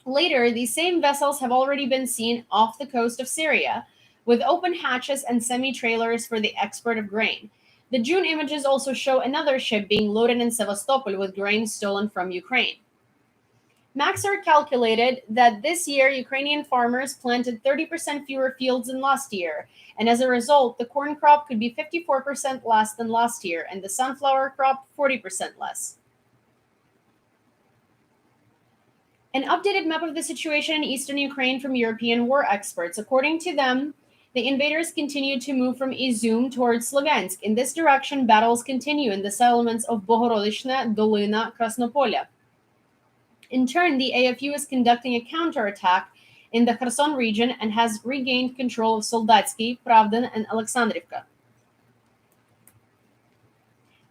Later, these same vessels have already been seen off the coast of Syria, with open hatches and semi-trailers for the export of grain. The June images also show another ship being loaded in Sevastopol with grain stolen from Ukraine. Maxar calculated that this year Ukrainian farmers planted 30% fewer fields than last year, and as a result, the corn crop could be 54% less than last year, and the sunflower crop 40% less. An updated map of the situation in eastern Ukraine from European war experts. According to them, the invaders continue to move from Izum towards Sloviansk. In this direction, battles continue in the settlements of Bohorodishne, Dolina, Krasnopolya. In turn, the AFU is conducting a counterattack in the Kherson region and has regained control of Soldatsky, Pravdan, and Alexandrivka.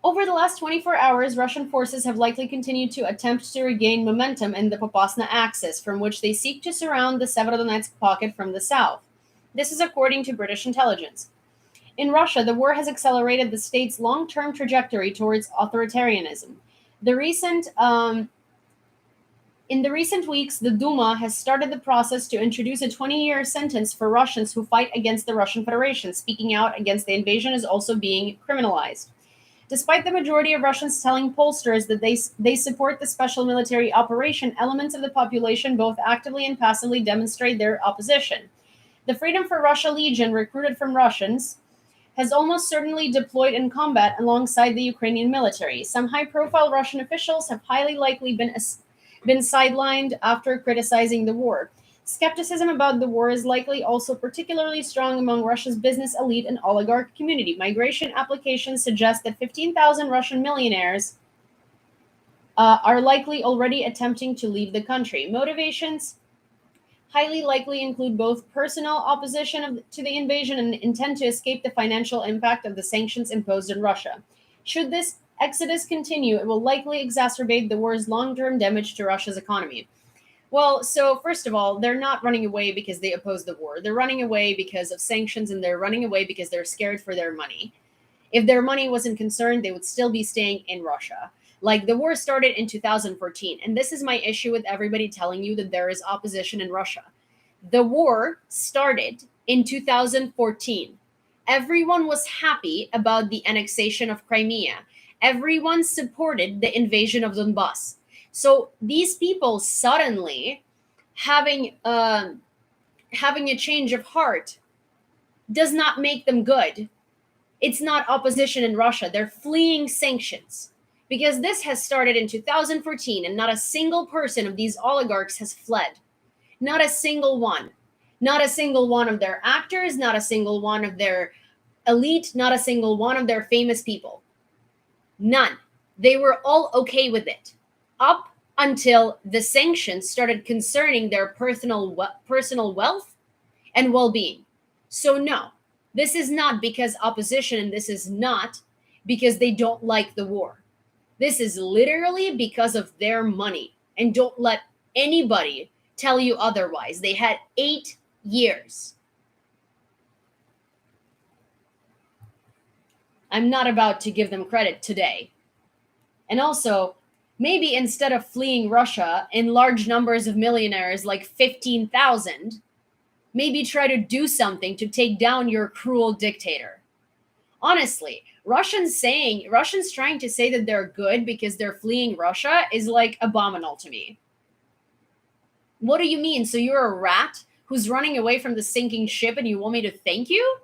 Over the last 24 hours, Russian forces have likely continued to attempt to regain momentum in the Popasna axis, from which they seek to surround the Severodonetsk pocket from the south. This is according to British intelligence. In Russia, the war has accelerated the state's long-term trajectory towards authoritarianism. In the recent weeks, the Duma has started the process to introduce a 20-year sentence for Russians who fight against the Russian Federation. Speaking out against the invasion is also being criminalized. Despite the majority of Russians telling pollsters that they support the special military operation, elements of the population both actively and passively demonstrate their opposition. The Freedom for Russia Legion, recruited from Russians, has almost certainly deployed in combat alongside the Ukrainian military. Some high-profile Russian officials have highly likely been sidelined after criticizing the war. Skepticism about the war is likely also particularly strong among Russia's business elite and oligarch community. Migration applications suggest that 15,000 Russian millionaires are likely already attempting to leave the country. Motivations highly likely include both personal opposition to the invasion and intent to escape the financial impact of the sanctions imposed on Russia. Should this exodus continue, it will likely exacerbate the war's long-term damage to Russia's economy. Well, so first of all, they're not running away because they oppose the war. They're running away because of sanctions, and they're running away because they're scared for their money. If their money wasn't concerned, they would still be staying in Russia. Like, the war started in 2014, and this is my issue with everybody telling you that there is opposition in Russia. The war started in 2014. Everyone was happy about the annexation of Crimea. Everyone supported the invasion of Donbass. So these people suddenly having a change of heart does not make them good. It's not opposition in Russia. They're fleeing sanctions because this has started in 2014 and not a single person of these oligarchs has fled. Not a single one. Not a single one of their actors, not a single one of their elite, not a single one of their famous people. None. They were all okay with it up until the sanctions started concerning their personal wealth and well-being. So no, this is not because opposition, and this is not because they don't like the war. This is literally because of their money. And don't let anybody tell you otherwise. They had 8 years. I'm not about to give them credit today. And also, maybe instead of fleeing Russia in large numbers of millionaires, like 15,000, maybe try to do something to take down your cruel dictator. Honestly, Russians trying to say that they're good because they're fleeing Russia is like abominable to me. What do you mean? So you're a rat who's running away from the sinking ship and you want me to thank you?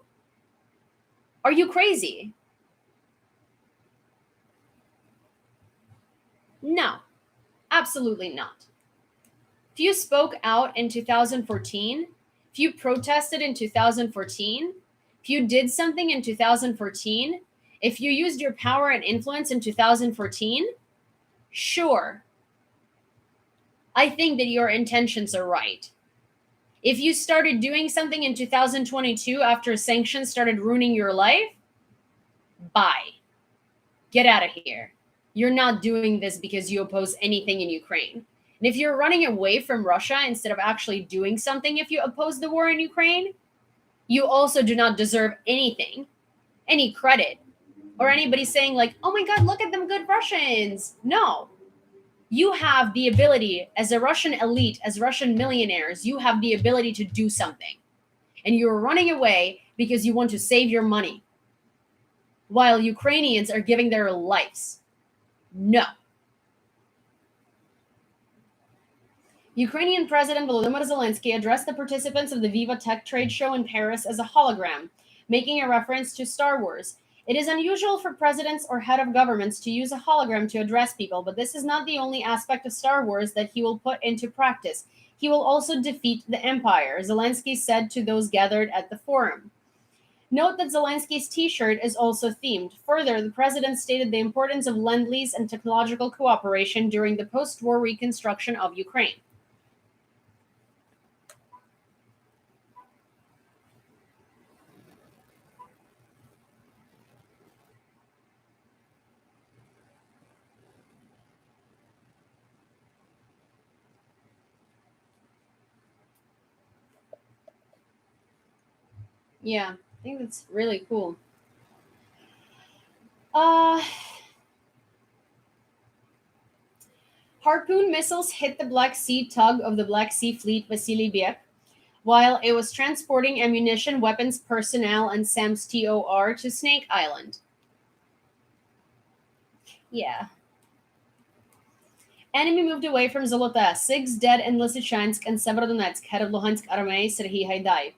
Are you crazy? No, absolutely not. If you spoke out in 2014, if you protested in 2014, if you did something in 2014, if you used your power and influence in 2014, sure, I think that your intentions are right. If you started doing something in 2022 after sanctions started ruining your life, bye. Get out of here. You're not doing this because you oppose anything in Ukraine. And if you're running away from Russia instead of actually doing something if you oppose the war in Ukraine, you also do not deserve anything, any credit, or anybody saying like, oh my God, look at them good Russians. No. You have the ability as a Russian elite, as Russian millionaires, you have the ability to do something. And you're running away because you want to save your money while Ukrainians are giving their lives. No. Ukrainian President Volodymyr Zelensky addressed the participants of the Viva Tech trade show in Paris as a hologram, making a reference to Star Wars. It is unusual for presidents or head of governments to use a hologram to address people, but this is not the only aspect of Star Wars that he will put into practice. He will also defeat the Empire, Zelensky said to those gathered at the forum. Note that Zelensky's t-shirt is also themed. Further, the president stated the importance of Lend-Lease and technological cooperation during the post-war reconstruction of Ukraine. Yeah, I think that's really cool. Harpoon missiles hit the Black Sea tug of the Black Sea Fleet Vasily Biek while it was transporting ammunition, weapons, personnel, and SAM's TOR to Snake Island. Yeah. Enemy moved away from Zolota. 6 dead in Lysychansk and Severodonetsk, head of Luhansk Army, Serhiy Haidai.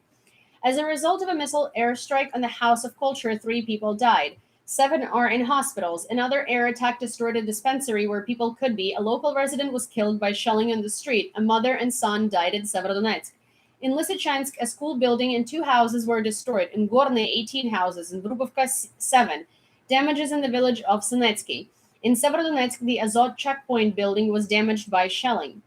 As a result of a missile airstrike on the House of Culture, 3 people died. 7 are in hospitals. Another air attack destroyed a dispensary where people could be. A local resident was killed by shelling on the street. A mother and son died in Severodonetsk. In Lysychansk, a school building and 2 houses were destroyed. In Gorny, 18 houses. In Vrukovka, 7. Damages in the village of Sinetsky. In Severodonetsk, the Azot checkpoint building was damaged by shelling.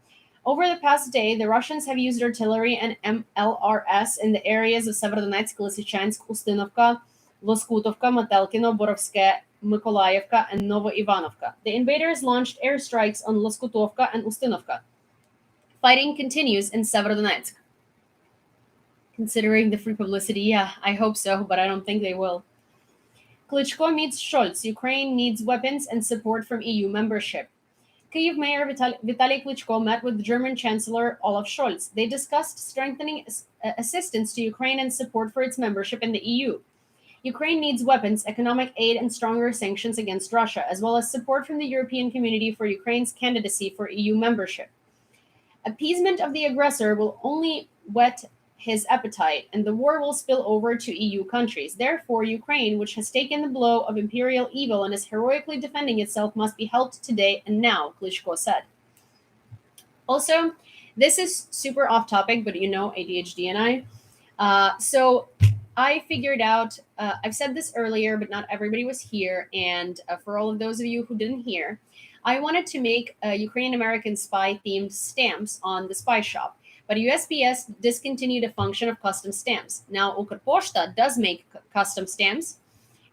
Over the past day, the Russians have used artillery and MLRS in the areas of Severodonetsk, Lysychansk, Ustinovka, Loskutovka, Matelkino, Borovske, Mykolaievka, and Novoivanovka. The invaders launched airstrikes on Loskutovka and Ustinovka. Fighting continues in Severodonetsk. Considering the free publicity, yeah, I hope so, but I don't think they will. Klitschko meets Scholz. Ukraine needs weapons and support from EU membership. Kyiv Mayor Vitaly Klitschko met with German Chancellor Olaf Scholz. They discussed strengthening assistance to Ukraine and support for its membership in the EU. Ukraine needs weapons, economic aid, and stronger sanctions against Russia, as well as support from the European community for Ukraine's candidacy for EU membership. Appeasement of the aggressor will only whet his appetite, and the war will spill over to EU countries. Therefore, Ukraine, which has taken the blow of imperial evil and is heroically defending itself, must be helped today and now, Klitschko said. Also, this is super off topic, but you know, ADHD and I. So I figured out, I've said this earlier, but not everybody was here. And for all of those of you who didn't hear, I wanted to make Ukrainian-American spy-themed stamps on the Spy Shop. But USPS discontinued a function of custom stamps. Now, Ukrposhta does make custom stamps,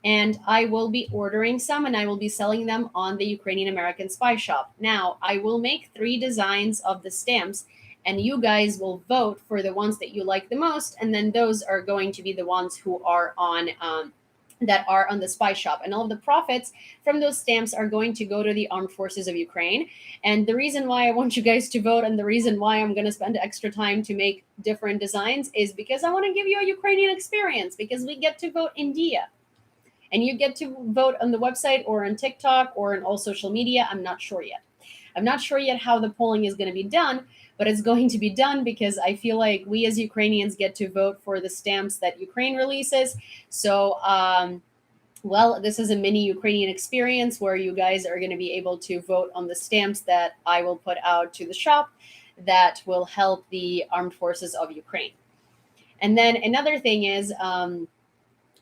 and I will be ordering some, and I will be selling them on the Ukrainian-American Spy Shop. Now, I will make 3 designs of the stamps, and you guys will vote for the ones that you like the most, and then those are going to be the ones who are on that are on the Spy Shop. And all of the profits from those stamps are going to go to the armed forces of Ukraine. And the reason why I want you guys to vote, and the reason why I'm going to spend extra time to make different designs, is because I want to give you a Ukrainian experience, because we get to vote in Dia. And you get to vote on the website or on TikTok or on all social media. I'm not sure yet. I'm not sure yet how the polling is going to be done, but it's going to be done because I feel like we as Ukrainians get to vote for the stamps that Ukraine releases. So, well, this is a mini Ukrainian experience where you guys are going to be able to vote on the stamps that I will put out to the shop that will help the armed forces of Ukraine. And then another thing is,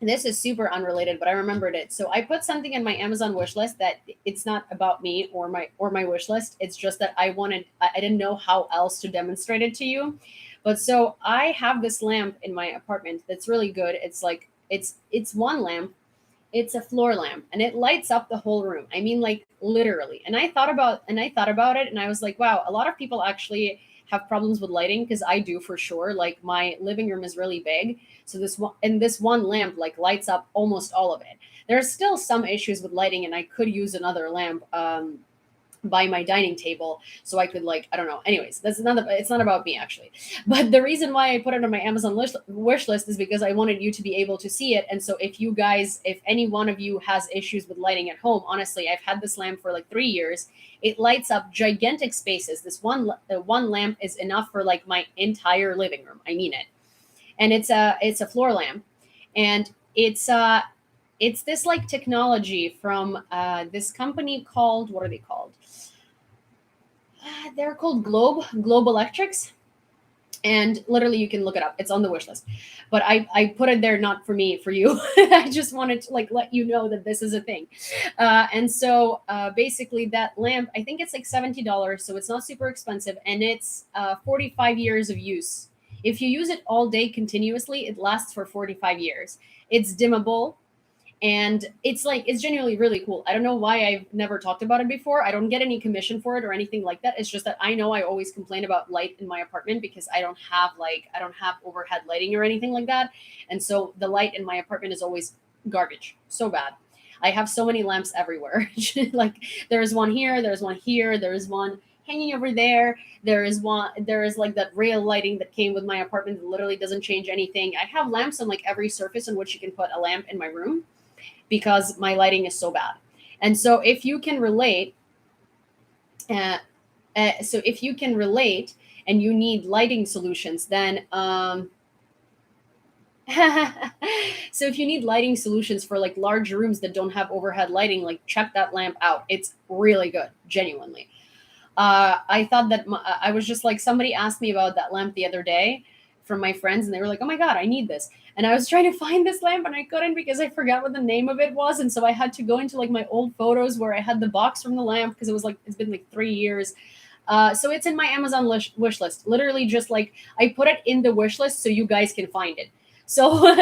this is super unrelated, but I remembered it. So I put something in my Amazon wish list that it's not about me or my wish list. It's just that I didn't know how else to demonstrate it to you. But so I have this lamp in my apartment that's really good. It's like it's one lamp. It's a floor lamp and it lights up the whole room. I mean, like literally. And I thought about it and I was like, wow, a lot of people actually have problems with lighting, because I do for sure. Like my living room is really big. So this one lamp like lights up almost all of it. There's still some issues with lighting and I could use another lamp by my dining table so I could, like, I don't know. Anyways, it's not about me actually. But the reason why I put it on my Amazon wish list is because I wanted you to be able to see it. And so if any one of you has issues with lighting at home, honestly, I've had this lamp for like 3 years. It lights up gigantic spaces. This one lamp is enough for like my entire living room. I mean it. And it's a floor lamp, and it's this like technology from this company called, what are they called? They're called Globe Electrics. And literally you can look it up. It's on the wish list. But I put it there not for me, for you. I just wanted to like let you know that this is a thing. And so basically that lamp, I think it's like $70, so it's not super expensive, and it's 45 years of use. If you use it all day continuously, it lasts for 45 years. It's dimmable. And it's genuinely really cool. I don't know why I've never talked about it before. I don't get any commission for it or anything like that. It's just that I know I always complain about light in my apartment because I don't have overhead lighting or anything like that. And so the light in my apartment is always garbage. So bad. I have so many lamps everywhere. Like there's one here, there's one here, there's one hanging over there. There is like that rail lighting that came with my apartment that literally doesn't change anything. I have lamps on like every surface on which you can put a lamp in my room, because my lighting is so bad. And so if you can relate, and you need lighting solutions, then so if you need lighting solutions for like large rooms that don't have overhead lighting, like check that lamp out. It's really good, genuinely. I thought that I was just like, somebody asked me about that lamp the other day from my friends, and they were like, oh my God, I need this. And I was trying to find this lamp and I couldn't because I forgot what the name of it was. And so I had to go into like my old photos where I had the box from the lamp, because it's been like 3 years. So it's in my Amazon wish list. Literally just like I put it in the wish list so you guys can find it. So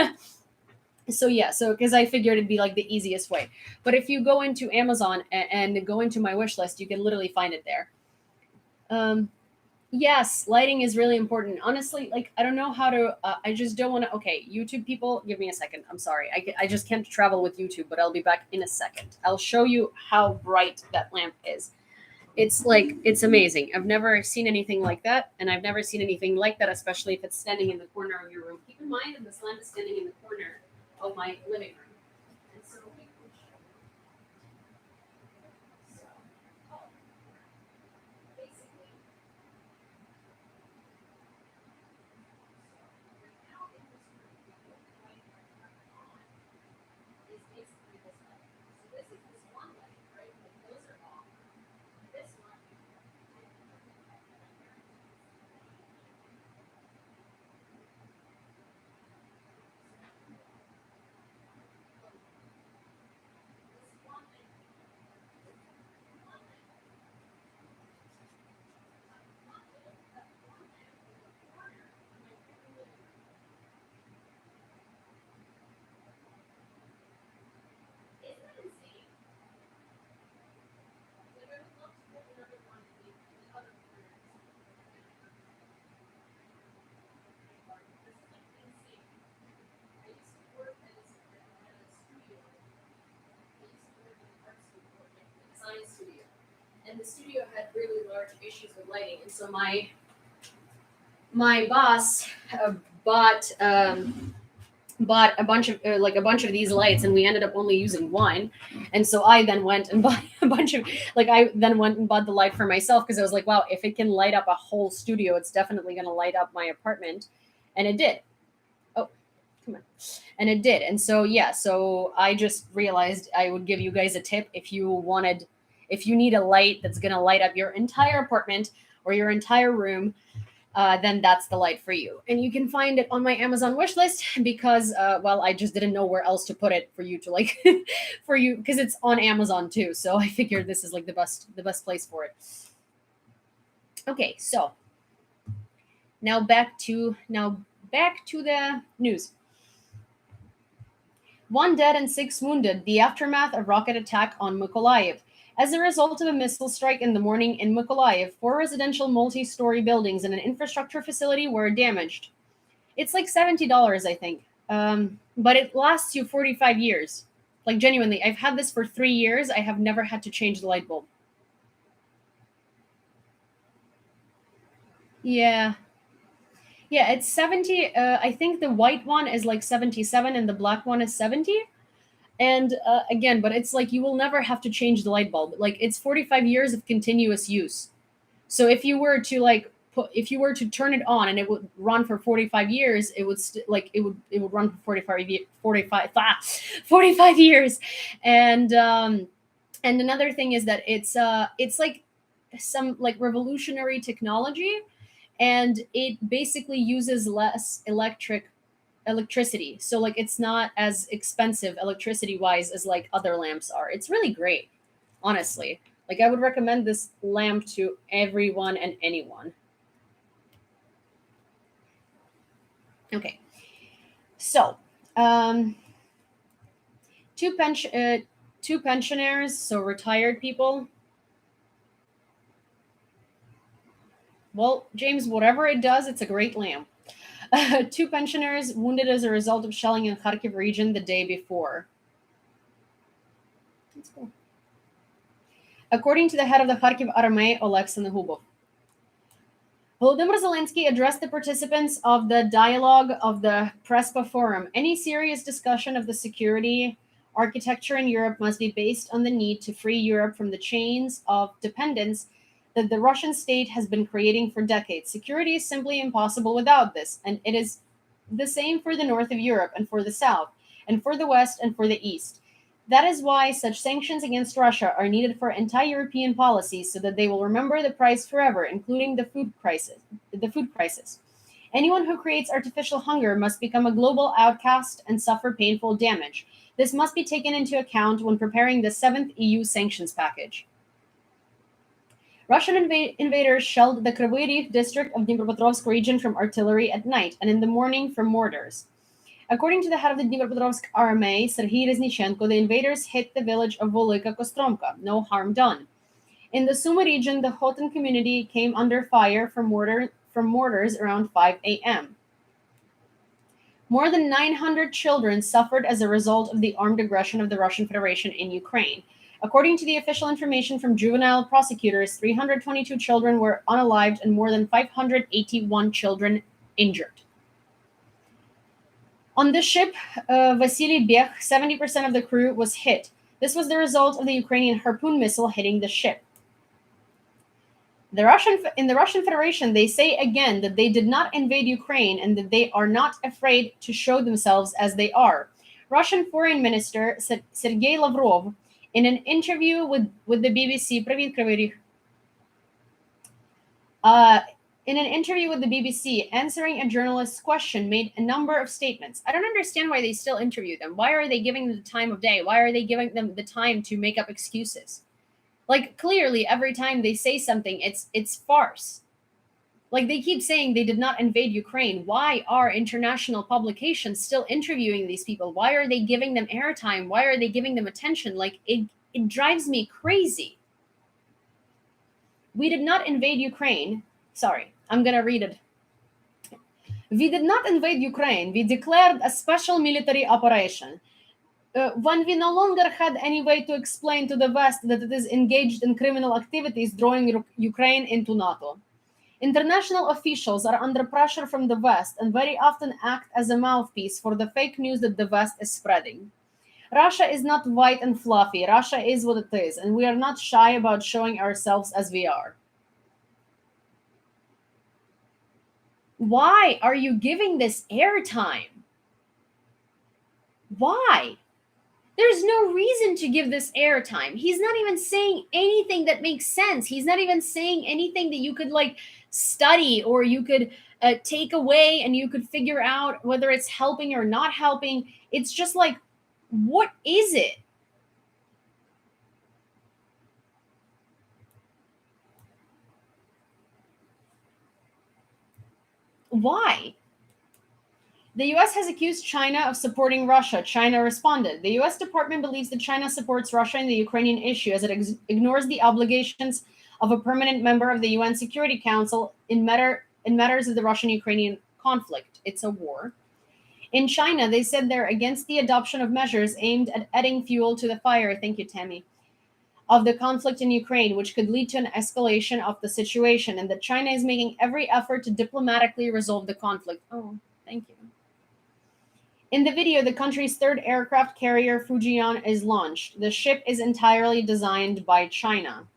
so because I figured it'd be like the easiest way. But if you go into Amazon and go into my wish list, you can literally find it there. Yes, lighting is really important. Honestly, like I don't know how to. I just don't want to. Okay, YouTube people, give me a second. I'm sorry. I just can't travel with YouTube, but I'll be back in a second. I'll show you how bright that lamp is. It's amazing. I've never seen anything like that, and I've never seen anything like that, especially if it's standing in the corner of your room. Keep in mind that this lamp is standing in the corner of my living room. And so studio, and the studio had really large issues with lighting, and so my boss bought a bunch of these lights, and we ended up only using one. And so I then went and bought the light for myself, because I was like, wow, if it can light up a whole studio, it's definitely going to light up my apartment. And it did. Come on. And it did. And so so I just realized I would give you guys a tip. If you need a light that's going to light up your entire apartment or your entire room, then that's the light for you. And you can find it on my Amazon wish list because, well, I just didn't know where else to put it for you to like, for you, because it's on Amazon too. So I figured this is like the best place for it. Okay, so now back to the news. 1 dead and 6 wounded, the aftermath of rocket attack on Mykolaiv. As a result of a missile strike in the morning in Mykolaiv, 4 residential multi-story buildings and an infrastructure facility were damaged. It's like $70, I think. But it lasts you 45 years. Like, genuinely, I've had this for 3 years. I have never had to change the light bulb. Yeah. Yeah, it's 70. I think the white one is like 77 and the black one is 70. And again, but it's like you will never have to change the light bulb. Like, it's 45 years of continuous use. So if you were to like if you were to turn it on and it would run for 45 years, it would it would run for 45 years. And another thing is that it's like some like revolutionary technology, and it basically uses less electricity. So like it's not as expensive electricity wise as like other lamps are. It's really great, honestly. Like, I would recommend this lamp to everyone and anyone. Okay. So, two pensioners, so retired people. Well, James, whatever it does, it's a great lamp. 2 pensioners wounded as a result of shelling in Kharkiv region the day before. That's cool. According to the head of the Kharkiv Army, Oleg Senegubov. Volodymyr Zelensky addressed the participants of the dialogue of the Prespa Forum. Any serious discussion of the security architecture in Europe must be based on the need to free Europe from the chains of dependence that the Russian state has been creating for decades. Security is simply impossible without this, and it is the same for the north of Europe and for the south, and for the west and for the east. That is why such sanctions against Russia are needed for anti-European policies, so that they will remember the price forever, including the food crisis. Anyone who creates artificial hunger must become a global outcast and suffer painful damage. This must be taken into account when preparing the 7th EU sanctions package. Russian invaders shelled the Kryvyi Rih district of Dnipropetrovsk region from artillery at night, and in the morning from mortars. According to the head of the Dnipropetrovsk army, Serhiy Reznichenko, the invaders hit the village of Volika Kostromka. No harm done. In the Sumy region, the Khotan community came under fire from mortars around 5 a.m. More than 900 children suffered as a result of the armed aggression of the Russian Federation in Ukraine. According to the official information from juvenile prosecutors, 322 children were unalived and more than 581 children injured. On the ship Vasily Bech, 70% of the crew was hit. This was the result of the Ukrainian Harpoon missile hitting the ship. In the Russian Federation, they say again that they did not invade Ukraine and that they are not afraid to show themselves as they are. Russian Foreign Minister Sergei Lavrov, in an interview with the BBC, in an interview with the BBC, answering a journalist's question, made a number of statements. I don't understand why they still interview them. Why are they giving them the time of day? Why are they giving them the time to make up excuses? Like, clearly, every time they say something, it's farce. Like, they keep saying they did not invade Ukraine. Why are international publications still interviewing these people? Why are they giving them airtime? Why are they giving them attention? Like, it drives me crazy. We did not invade Ukraine. Sorry, I'm going to read it. We did not invade Ukraine. We declared a special military operation. When we no longer had any way to explain to the West that it is engaged in criminal activities drawing Ukraine into NATO. International officials are under pressure from the West and very often act as a mouthpiece for the fake news that the West is spreading. Russia is not white and fluffy. Russia is what it is, and we are not shy about showing ourselves as we are. Why are you giving this airtime? Why? There's no reason to give this airtime. He's not even saying anything that makes sense. He's not even saying anything that you could like study or you could take away and you could figure out whether it's helping or not helping. It's just like, what is it? Why? The US has accused China of supporting Russia. China responded. The US Department believes that China supports Russia in the Ukrainian issue as it ignores the obligations of a permanent member of the UN Security Council in matters of the Russian-Ukrainian conflict. It's a war. In China, they said they're against the adoption of measures aimed at adding fuel to the fire, thank you, Tammy, of the conflict in Ukraine, which could lead to an escalation of the situation, and that China is making every effort to diplomatically resolve the conflict. Oh, thank you. In the video, the country's third aircraft carrier, Fujian, is launched. The ship is entirely designed by China.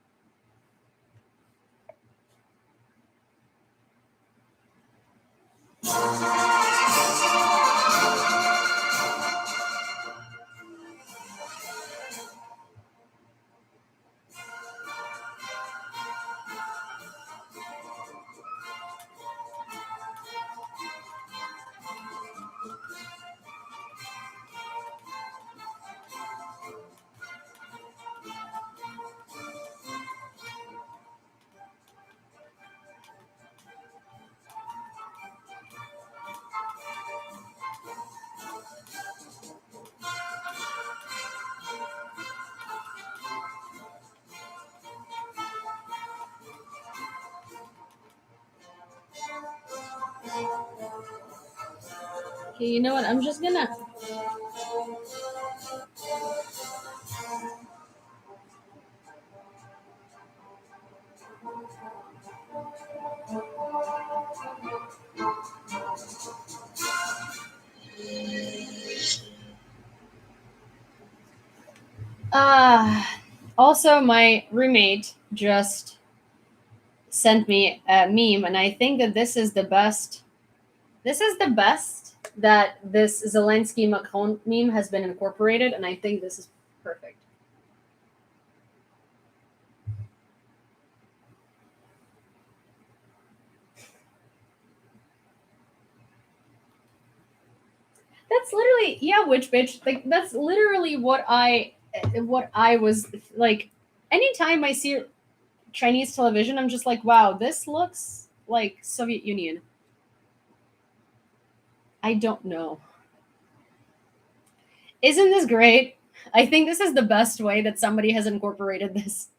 Okay, you know what? I'm just gonna. Also, my roommate just sent me a meme, and I think that this is the best. This is the best that this Zelensky Macron meme has been incorporated, and I think this is perfect. That's literally, yeah, witch bitch. Like that's literally what I was like. Anytime I see Chinese television, I'm just like, wow, this looks like Soviet Union. I don't know. Isn't this great? I think this is the best way that somebody has incorporated this.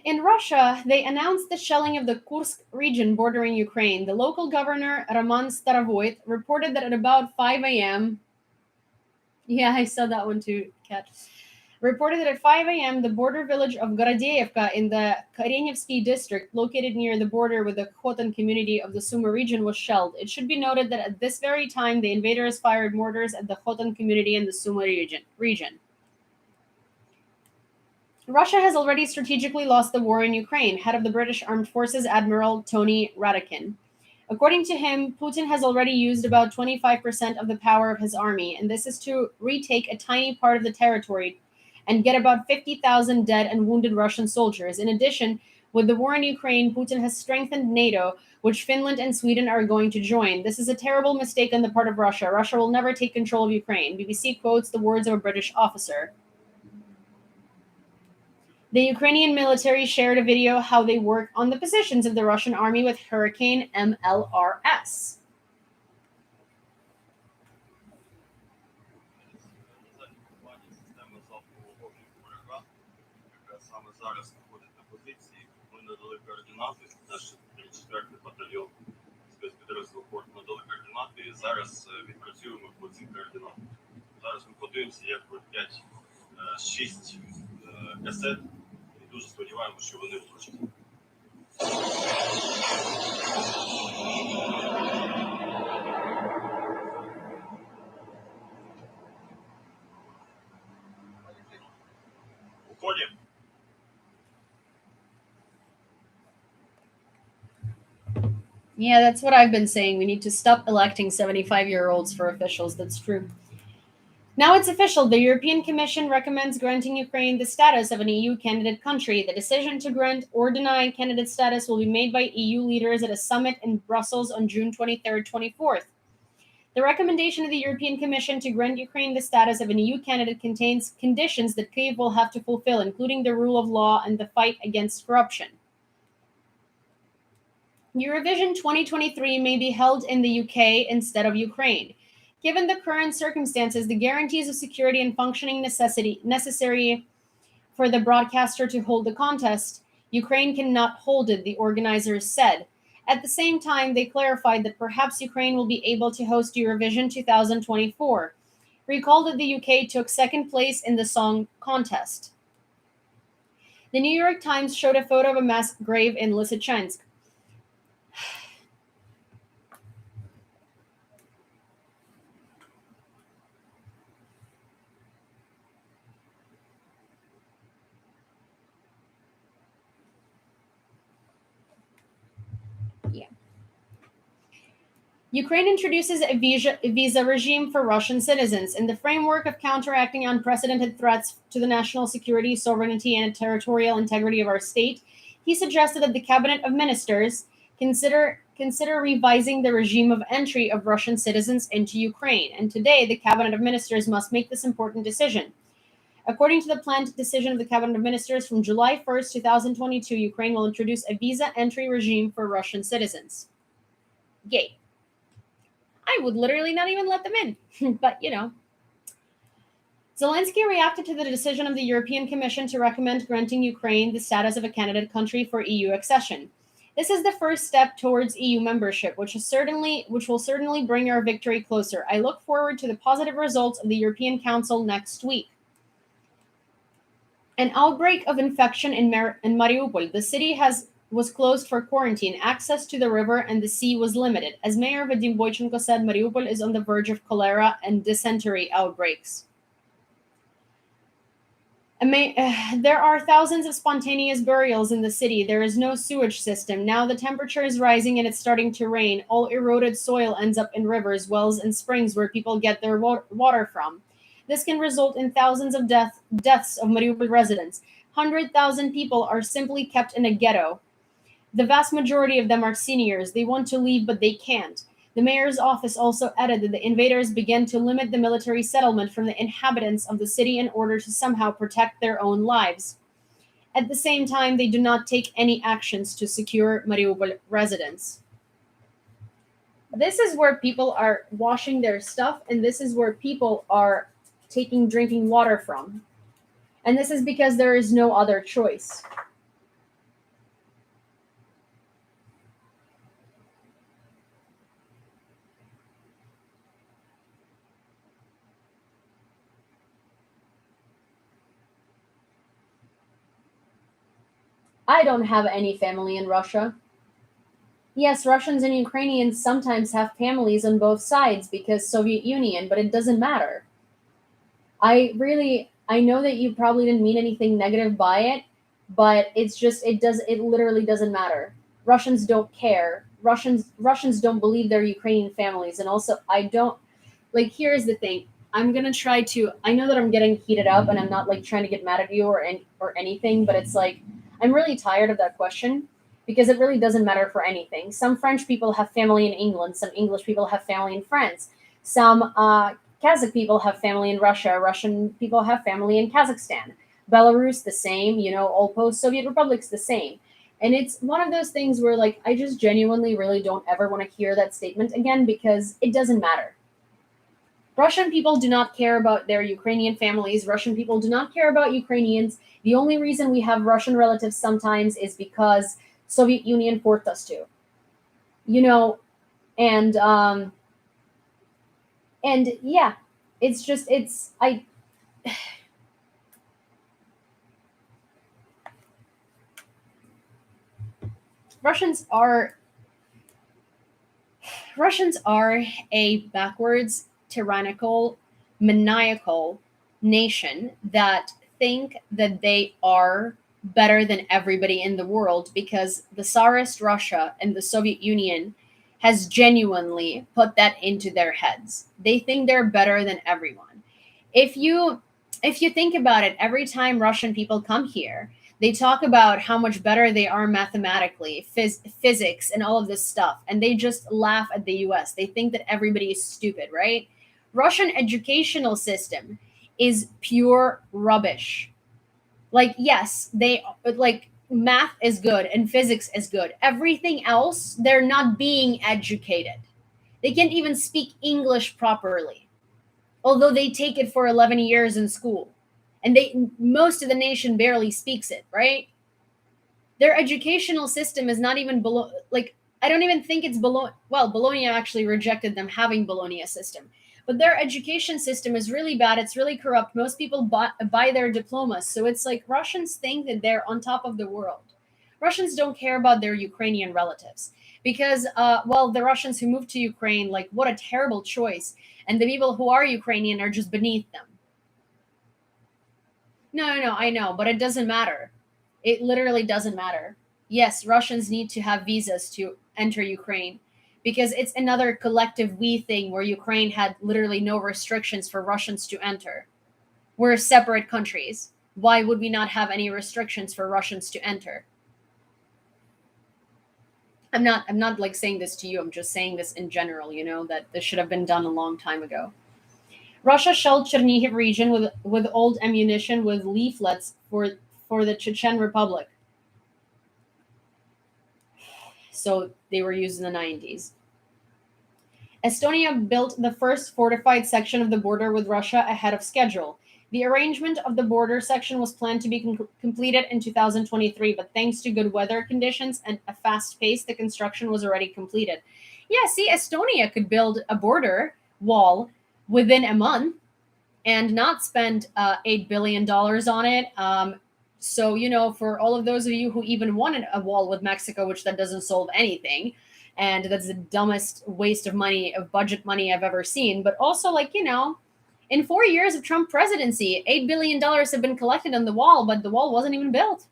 In Russia, they announced the shelling of the Kursk region bordering Ukraine. The local governor, Roman Starovoyt, reported that at about 5 a.m., yeah, I saw that one too, Kat, reported that at 5 a.m., the border village of Gorodeevka in the Karenevsky district, located near the border with the Khotan community of the Sumy region, was shelled. It should be noted that at this very time, the invaders fired mortars at the Khotan community in the Sumy region. Russia has already strategically lost the war in Ukraine, head of the British Armed Forces Admiral Tony Radakin. According to him, Putin has already used about 25% of the power of his army, and this is to retake a tiny part of the territory and get about 50,000 dead and wounded Russian soldiers. In addition, with the war in Ukraine, Putin has strengthened NATO, which Finland and Sweden are going to join. This is a terrible mistake on the part of Russia. Russia will never take control of Ukraine. BBC quotes the words of a British officer. The Ukrainian military shared a video how they work on the positions of the Russian army with Hurricane MLRS. Зараз відпрацюємо по цих координатах. Зараз ми подивимося, як летять 6 касет, і дуже сподіваємося, що вони влучать. Уходим. Yeah, that's what I've been saying. We need to stop electing 75-year-olds for officials. That's true. Now it's official. The European Commission recommends granting Ukraine the status of an EU candidate country. The decision to grant or deny candidate status will be made by EU leaders at a summit in Brussels on June 23rd, 24th. The recommendation of the European Commission to grant Ukraine the status of an EU candidate contains conditions that Kyiv will have to fulfill, including the rule of law and the fight against corruption. Eurovision 2023 may be held in the UK instead of Ukraine. Given the current circumstances, the guarantees of security and functioning necessary for the broadcaster to hold the contest, Ukraine cannot hold it, the organizers said. At the same time, they clarified that perhaps Ukraine will be able to host Eurovision 2024. Recall that the UK took second place in the song contest. The New York Times showed a photo of a mass grave in Lysychansk. Ukraine introduces a visa regime for Russian citizens in the framework of counteracting unprecedented threats to the national security, sovereignty, and territorial integrity of our state. He suggested that the Cabinet of Ministers consider revising the regime of entry of Russian citizens into Ukraine. And today, the Cabinet of Ministers must make this important decision. According to the planned decision of the Cabinet of Ministers from July 1st, 2022, Ukraine will introduce a visa entry regime for Russian citizens. Yay. I would literally not even let them in, but Zelensky reacted to the decision of the European Commission to recommend granting Ukraine the status of a candidate country for EU accession. This is the first step towards EU membership, which will certainly bring our victory closer. I look forward to the positive results of the European Council next week. An outbreak of infection in Mariupol. The city was closed for quarantine. Access to the river and the sea was limited. As Mayor Vadim Boychenko said, Mariupol is on the verge of cholera and dysentery outbreaks. There are thousands of spontaneous burials in the city. There is no sewage system. Now the temperature is rising and it's starting to rain. All eroded soil ends up in rivers, wells, and springs where people get their water from. This can result in thousands of deaths of Mariupol residents. 100,000 people are simply kept in a ghetto. The vast majority of them are seniors. They want to leave, but they can't. The mayor's office also added that the invaders began to limit the military settlement from the inhabitants of the city in order to somehow protect their own lives. At the same time, they do not take any actions to secure Mariupol residents. This is where people are washing their stuff, and this is where people are taking drinking water from. And this is because there is no other choice. I don't have any family in Russia. Yes, Russians and Ukrainians sometimes have families on both sides because Soviet Union, but it doesn't matter. I know that you probably didn't mean anything negative by it, but it literally doesn't matter. Russians don't care. Russians don't believe they're Ukrainian families, and also here's the thing. I know that I'm getting heated up and I'm not trying to get mad at you or anything, but it's I'm really tired of that question because it really doesn't matter for anything. Some French people have family in England, some English people have family in France, some Kazakh people have family in Russia, Russian people have family in Kazakhstan, Belarus the same, all post-Soviet republics the same. And it's one of those things where I just genuinely really don't ever want to hear that statement again because it doesn't matter. Russian people do not care about their Ukrainian families. Russian people do not care about Ukrainians. The only reason we have Russian relatives sometimes is because Soviet Union forced us to. And yeah, Russians are a backwards, tyrannical, maniacal nation that think that they are better than everybody in the world because the Tsarist Russia and the Soviet Union has genuinely put that into their heads. They think they're better than everyone. If you think about it, every time Russian people come here, they talk about how much better they are mathematically, physics, and all of this stuff, and they just laugh at the US. They think that everybody is stupid, right? Russian educational system is pure rubbish. Like, yes, like math is good and physics is good. Everything else, they're not being educated. They can't even speak English properly, although they take it for 11 years in school. And most of the nation barely speaks it, right? Their educational system is not even below, like, I don't even think it's below. Well, Bologna actually rejected them having Bologna system, but their education system is really bad. It's really corrupt. Most people buy their diplomas. So it's like Russians think that they're on top of the world. Russians don't care about their Ukrainian relatives because, well, the Russians who moved to Ukraine, like, what a terrible choice. And the people who are Ukrainian are just beneath them. No, I know, but it doesn't matter. It literally doesn't matter. Yes, Russians need to have visas to enter Ukraine because it's another collective we thing where Ukraine had literally no restrictions for Russians to enter. We're separate countries. Why would we not have any restrictions for Russians to enter? I'm not like saying this to you. I'm just saying this in general, that this should have been done a long time ago. Russia shelled Chernihiv region with old ammunition with leaflets for the Chechen Republic. So they were used in the 90s. Estonia built the first fortified section of the border with Russia ahead of schedule. The arrangement of the border section was planned to be completed in 2023, but thanks to good weather conditions and a fast pace, the construction was already completed. Yeah, see, Estonia could build a border wall within a month and not spend $8 billion on it. So, for all of those of you who even wanted a wall with Mexico, which that doesn't solve anything, and that's the dumbest waste of money, of budget money I've ever seen, but also, like, in 4 years of Trump presidency, $8 billion have been collected on the wall, but the wall wasn't even built.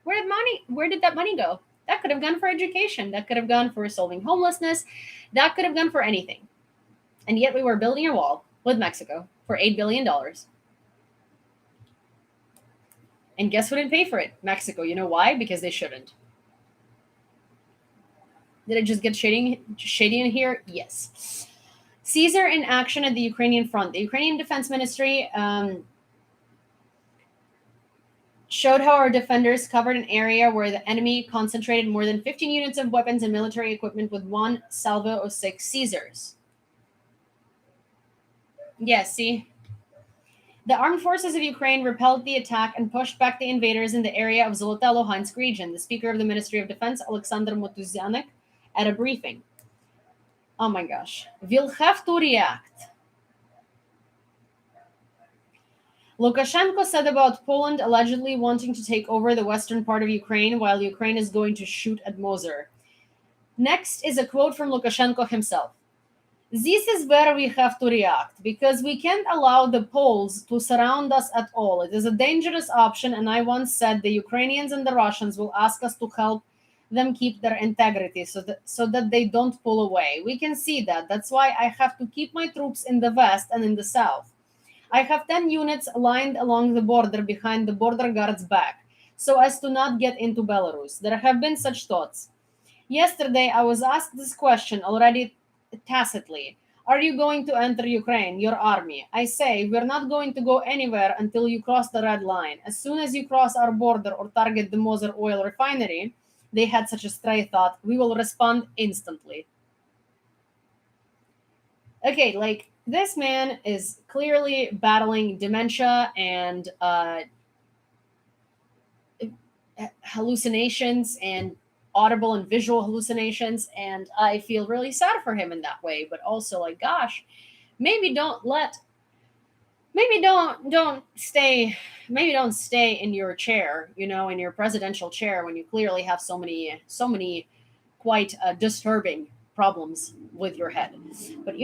Where did that money go? That could have gone for education. That could have gone for solving homelessness. That could have gone for anything. And yet we were building a wall with Mexico for $8 billion. And guess who didn't pay for it? Mexico. You know why? Because they shouldn't. Did it just get shady in here? Yes. Caesar in action at the Ukrainian front. The Ukrainian Defense Ministry showed how our defenders covered an area where the enemy concentrated more than 15 units of weapons and military equipment with one salvo of 6 Caesars. Yes, see? The armed forces of Ukraine repelled the attack and pushed back the invaders in the area of Zolote-Luhansk region, the Speaker of the Ministry of Defense, Alexander Motuzyanek, at a briefing. Oh my gosh. We'll have to react. Lukashenko said about Poland allegedly wanting to take over the western part of Ukraine while Ukraine is going to shoot at Mosul. Next is a quote from Lukashenko himself. This is where we have to react, because we can't allow the Poles to surround us at all. It is a dangerous option, and I once said the Ukrainians and the Russians will ask us to help them keep their integrity so that they don't pull away. We can see that. That's why I have to keep my troops in the west and in the south. I have 10 units lined along the border behind the border guards' back, so as to not get into Belarus. There have been such thoughts. Yesterday, I was asked this question already tacitly. Are you going to enter Ukraine, your army? I say, we're not going to go anywhere until you cross the red line. As soon as you cross our border or target the Mosul oil refinery, they had such a stray thought, we will respond instantly. Okay, like, this man is clearly battling dementia and hallucinations and audible and visual hallucinations, and I feel really sad for him in that way, but also, like, gosh, maybe don't stay in your chair, in your presidential chair, when you clearly have so many quite disturbing problems with your head. But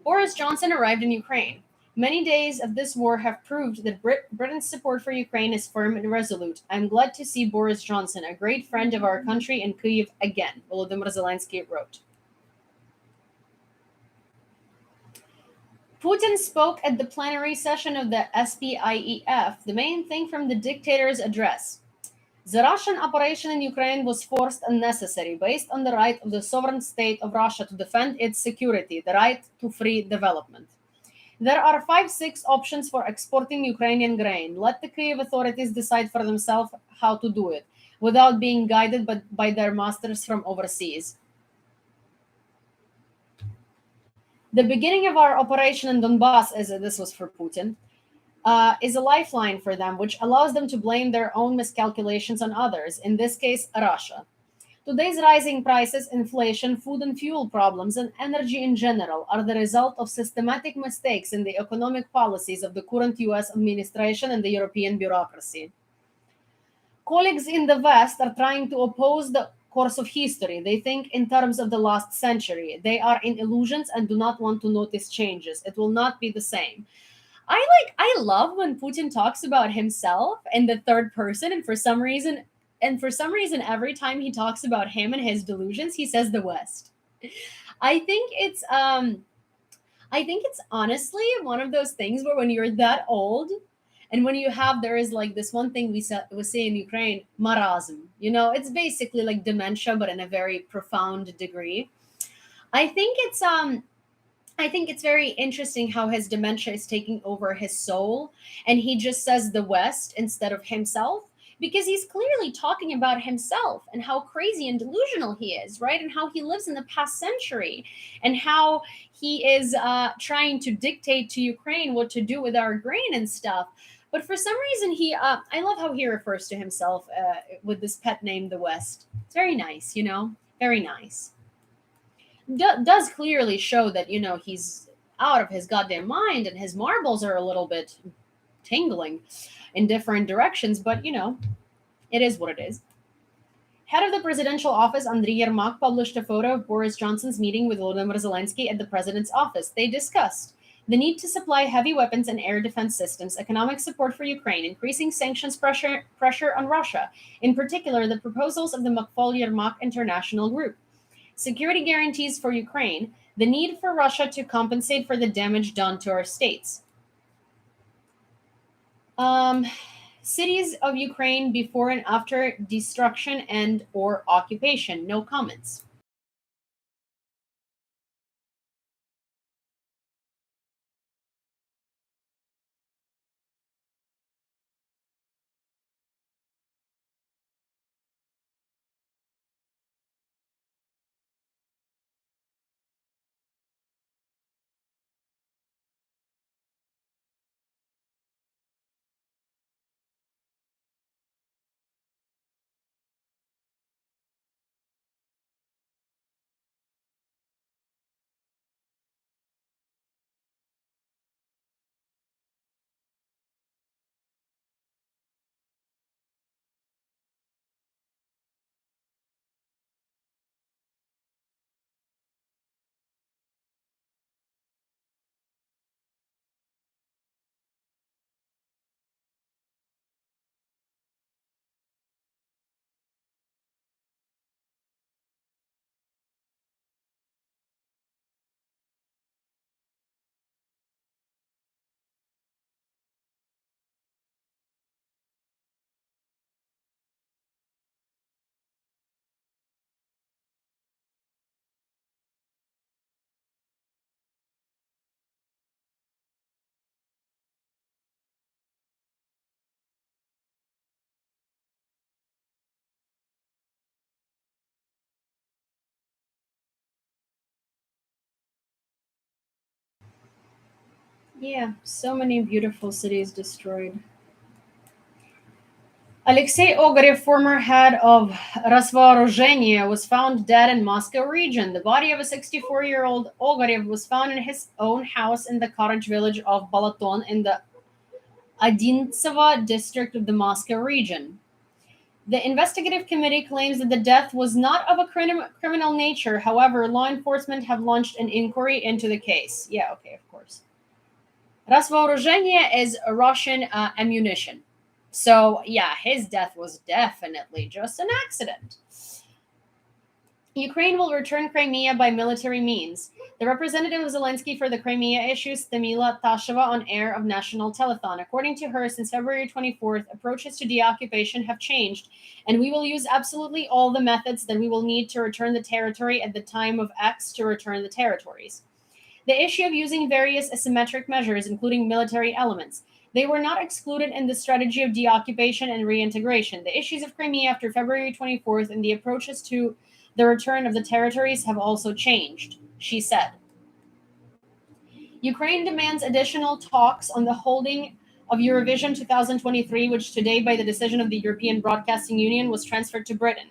Boris Johnson arrived in Ukraine. Many days of this war have proved that Britain's support for Ukraine is firm and resolute. I'm glad to see Boris Johnson, a great friend of our country, in Kyiv again, Volodymyr Zelensky wrote. Putin spoke at the plenary session of the SPIEF, the main thing from the dictator's address. The Russian operation in Ukraine was forced and necessary, based on the right of the sovereign state of Russia to defend its security, the right to free development. There are 5-6 options for exporting Ukrainian grain. Let the Kyiv authorities decide for themselves how to do it, without being guided by their masters from overseas. The beginning of our operation in Donbass, as this was for Putin, is a lifeline for them, which allows them to blame their own miscalculations on others, in this case, Russia. Today's rising prices, inflation, food and fuel problems, and energy in general are the result of systematic mistakes in the economic policies of the current US administration and the European bureaucracy. Colleagues in the West are trying to oppose the course of history. They think in terms of the last century. They are in illusions and do not want to notice changes. It will not be the same. I love when Putin talks about himself in the third person, and for some reason every time he talks about him and his delusions, he says the West. I think it's honestly one of those things where when you're that old and when you have, there is like this one thing we say in Ukraine, marazm. It's basically like dementia, but in a very profound degree. I think it's very interesting how his dementia is taking over his soul, and he just says the West instead of himself, because he's clearly talking about himself and how crazy and delusional he is, right? And how he lives in the past century, and how he is trying to dictate to Ukraine what to do with our grain and stuff. But for some reason, I love how he refers to himself with this pet name, the West. It's very nice, very nice. Does clearly show that he's out of his goddamn mind and his marbles are a little bit tingling in different directions, but it is what it is. Head of the presidential office, Andriy Yermak, published a photo of Boris Johnson's meeting with Volodymyr Zelensky at the president's office. They discussed the need to supply heavy weapons and air defense systems, economic support for Ukraine, increasing sanctions pressure on Russia, in particular the proposals of the Yermak International Group, security guarantees for Ukraine, the need for Russia to compensate for the damage done to our states. Cities of Ukraine before and after destruction and or occupation. No comments. Yeah, so many beautiful cities destroyed. Alexei Ogarev, former head of Rasvooruzhenie, was found dead in Moscow region. The body of a 64-year-old Ogarev was found in his own house in the cottage village of Balaton in the Odintsevo district of the Moscow region. The investigative committee claims that the death was not of a criminal nature. However, law enforcement have launched an inquiry into the case. Yeah, okay, of course. Rasvooruzhenie is Russian ammunition. So, yeah, his death was definitely just an accident. Ukraine will return Crimea by military means. The representative of Zelensky for the Crimea issue, Stamila Tasheva, on air of National Telethon. According to her, since February 24th, approaches to deoccupation have changed, and we will use absolutely all the methods that we will need to return the territory at the time of X to return the territories. The issue of using various asymmetric measures, including military elements, they were not excluded in the strategy of deoccupation and reintegration. The issues of Crimea after February 24th and the approaches to the return of the territories have also changed, she said. Ukraine demands additional talks on the holding of Eurovision 2023, which today, by the decision of the European Broadcasting Union, was transferred to Britain.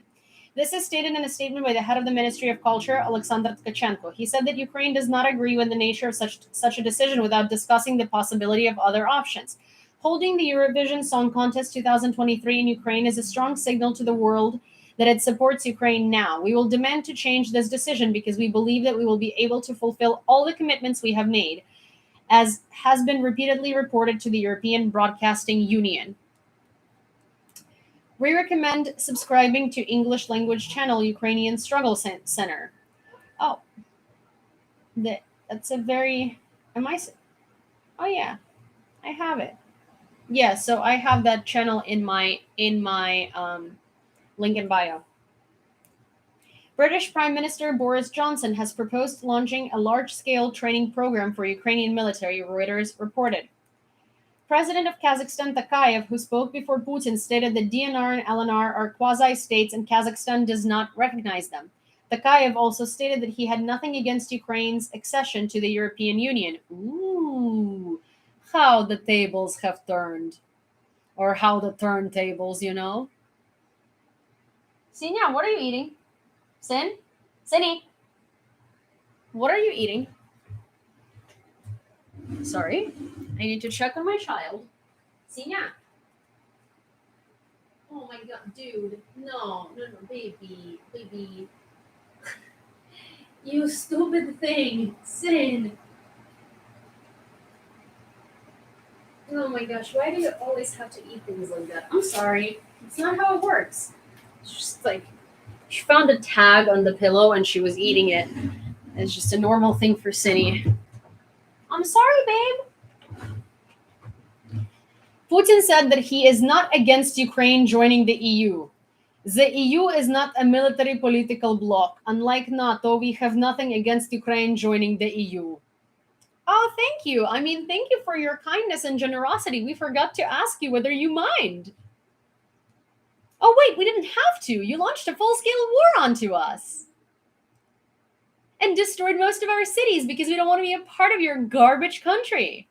This is stated in a statement by the head of the Ministry of Culture, Alexander Tkachenko. He said that Ukraine does not agree with the nature of such a decision without discussing the possibility of other options. Holding the Eurovision Song Contest 2023 in Ukraine is a strong signal to the world that it supports Ukraine now. We will demand to change this decision because we believe that we will be able to fulfill all the commitments we have made, as has been repeatedly reported to the European Broadcasting Union. We recommend subscribing to English language channel Ukrainian Struggle Center. Oh, that's a very, oh yeah, I have it. Yeah, so I have that channel in my link in bio. British Prime Minister Boris Johnson has proposed launching a large-scale training program for Ukrainian military, Reuters reported. President of Kazakhstan Tokayev, who spoke before Putin, stated that DNR and LNR are quasi-states and Kazakhstan does not recognize them. Tokayev also stated that he had nothing against Ukraine's accession to the European Union. Ooh, how the tables have turned. Or how the turntables, you know. Sinya, what are you eating? Sinny, what are you eating? Sorry, I need to check on my child. Sinya. Oh my god, dude. No, baby. You stupid thing. Sin. Oh my gosh, why do you always have to eat things like that? I'm sorry. It's not how it works. It's just like, she found a tag on the pillow and she was eating it. It's just a normal thing for Cindy. I'm sorry, babe. Putin said that he is not against Ukraine joining the EU. The EU is not a military political bloc. Unlike NATO, we have nothing against Ukraine joining the EU. Oh, thank you. I mean, thank you for your kindness and generosity. We forgot to ask you whether you mind. Oh, wait, we didn't have to. You launched a full-scale war onto us. And destroyed most of our cities because we don't want to be a part of your garbage country.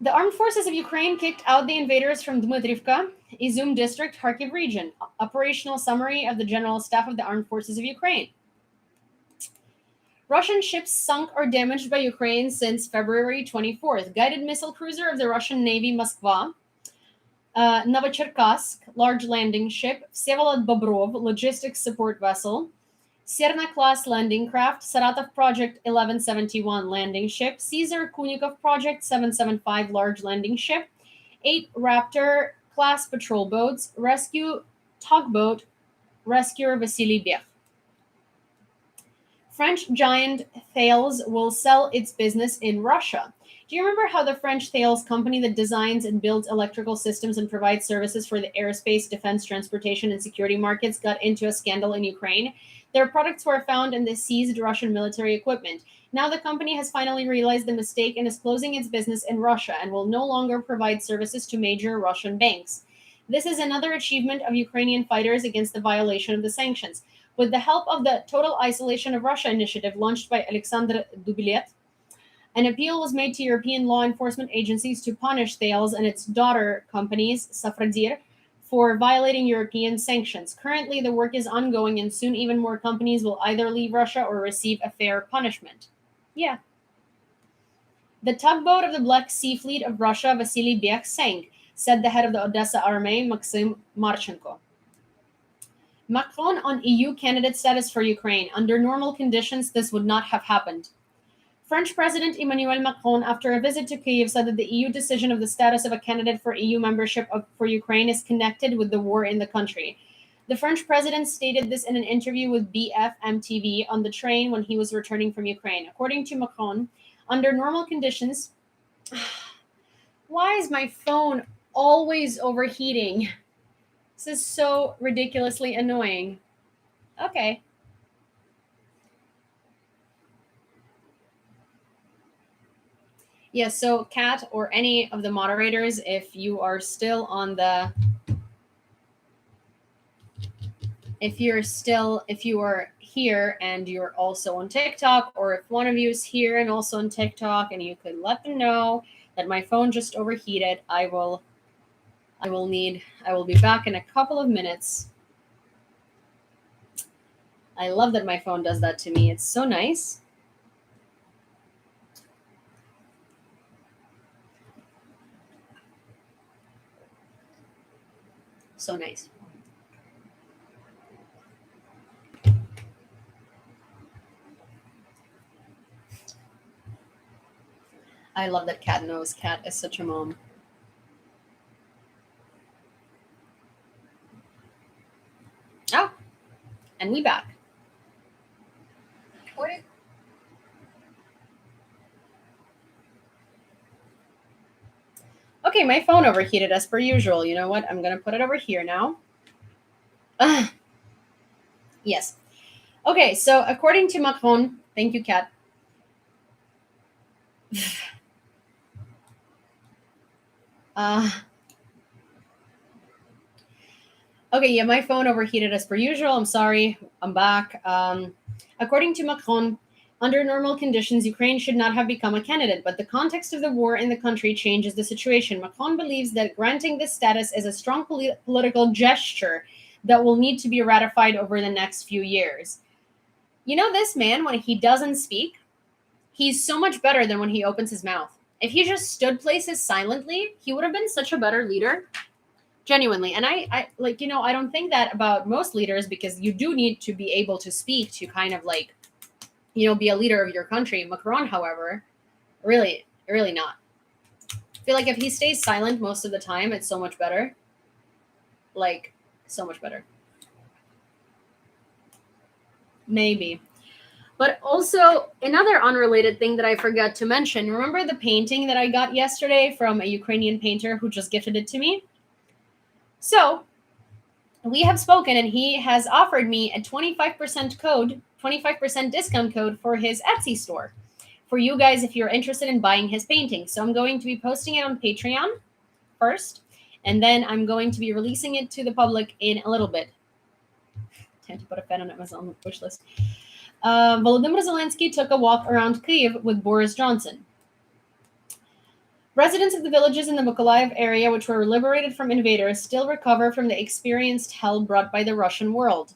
The armed forces of Ukraine kicked out the invaders from Dmitrivka, Izum district, Kharkiv region. Operational summary of the General Staff of the Armed Forces of Ukraine. Russian ships sunk or damaged by Ukraine since February 24th. Guided missile cruiser of the Russian Navy, Moskva. Novocherkassk, large landing ship. Vsevolod Bobrov, logistics support vessel. Serna-class landing craft. Saratov Project 1171, landing ship. Caesar Kunikov Project 775, large landing ship. 8 Raptor-class patrol boats. Rescue tugboat Rescuer Vasily Bekh. French giant Thales will sell its business in Russia. Do you remember how the French Thales company that designs and builds electrical systems and provides services for the aerospace, defense, transportation, and security markets got into a scandal in Ukraine? Their products were found in the seized Russian military equipment. Now the company has finally realized the mistake and is closing its business in Russia and will no longer provide services to major Russian banks. This is another achievement of Ukrainian fighters against the violation of the sanctions. With the help of the Total Isolation of Russia initiative launched by Alexander Dubilet, an appeal was made to European law enforcement agencies to punish Thales and its daughter companies, Safradir, for violating European sanctions. Currently, the work is ongoing, and soon even more companies will either leave Russia or receive a fair punishment. Yeah. The tugboat of the Black Sea Fleet of Russia, Vasily Bekh, sank, said the head of the Odessa Army, Maxim Marchenko. Macron on EU candidate status for Ukraine. Under normal conditions, this would not have happened. French President Emmanuel Macron, after a visit to Kyiv, said that the EU decision of the status of a candidate for EU membership for Ukraine is connected with the war in the country. The French president stated this in an interview with BFM TV on the train when he was returning from Ukraine. According to Macron, under normal conditions, why is my phone always overheating? This is so ridiculously annoying. Okay. Yes, so Kat or any of the moderators, if you are still on the if you are here and you're also on TikTok, or if one of you is here and also on TikTok, and you could let them know that my phone just overheated, I will be back in a couple of minutes. I love that my phone does that to me. It's so nice. So nice. I love that Kat knows. Kat is such a mom. Oh, and we back. Okay, my phone overheated as per usual. You know what? I'm going to put it over here now. Yes. Okay, so according to Macron, thank you, Kat. Okay, yeah, my phone overheated as per usual. I'm sorry. I'm back. According to Macron, under normal conditions, Ukraine should not have become a candidate, but the context of the war in the country changes the situation. Macron believes that granting this status is a strong political gesture that will need to be ratified over the next few years. You know, this man, when he doesn't speak, he's so much better than when he opens his mouth. If he just stood places silently, he would have been such a better leader. Genuinely. And I like, you know, I don't think that about most leaders, because you do need to be able to speak to kind of like, you know, be a leader of your country. Macron, however, really not. I feel like if he stays silent most of the time, it's so much better. Like, so much better. Maybe. But also, another unrelated thing that I forgot to mention, remember the painting that I got yesterday from a Ukrainian painter who just gifted it to me? So, we have spoken, and he has offered me a 25% discount code for his Etsy store for you guys if you're interested in buying his painting. So I'm going to be posting it on Patreon first, and then I'm going to be releasing it to the public in a little bit. Time to put a fan on Amazon wish list. Volodymyr Zelensky took a walk around Kyiv with Boris Johnson. Residents of the villages in the Mykolaiv area, which were liberated from invaders, still recover from the experienced hell brought by the Russian world.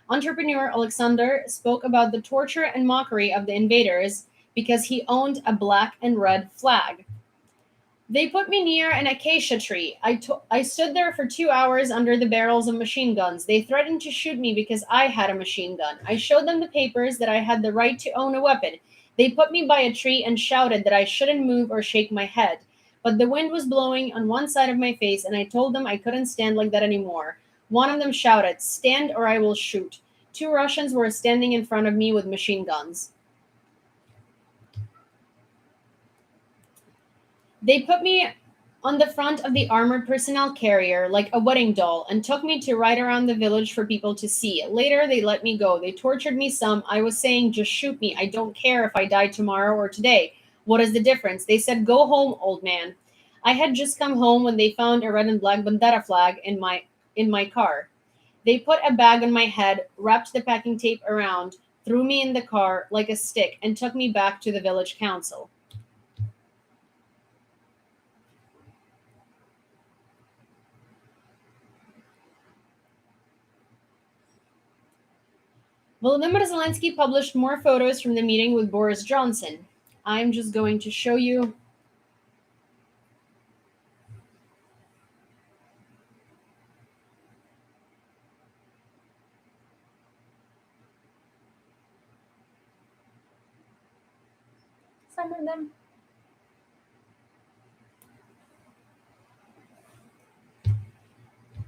Entrepreneur Alexander spoke about the torture and mockery of the invaders because he owned a black and red flag. They put me near an acacia tree. I stood there for 2 hours under the barrels of machine guns. They threatened to shoot me because I had a machine gun. I showed them the papers that I had the right to own a weapon. They put me by a tree and shouted that I shouldn't move or shake my head. But the wind was blowing on one side of my face, and I told them I couldn't stand like that anymore. One of them shouted, "Stand or I will shoot." 2 Russians were standing in front of me with machine guns. They put me on the front of the armored personnel carrier like a wedding doll and took me to ride around the village for people to see. Later, they let me go. They tortured me some. I was saying, just shoot me. I don't care if I die tomorrow or today. What is the difference? They said, go home, old man. I had just come home when they found a red and black bandera flag in my car. They put a bag on my head, wrapped the packing tape around, threw me in the car like a stick, and took me back to the village council. Volodymyr Zelensky published more photos from the meeting with Boris Johnson. I'm just going to show you. some of them.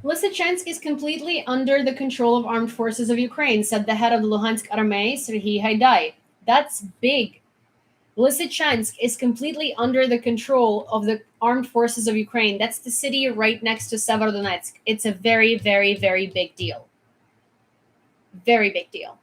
Lysychansk is completely under the control of armed forces of Ukraine, said the head of the Luhansk Army, Serhiy Haidai. That's big. Lysychansk is completely under the control of the armed forces of Ukraine. That's the city right next to Severodonetsk. It's a very, very, very big deal. Very big deal.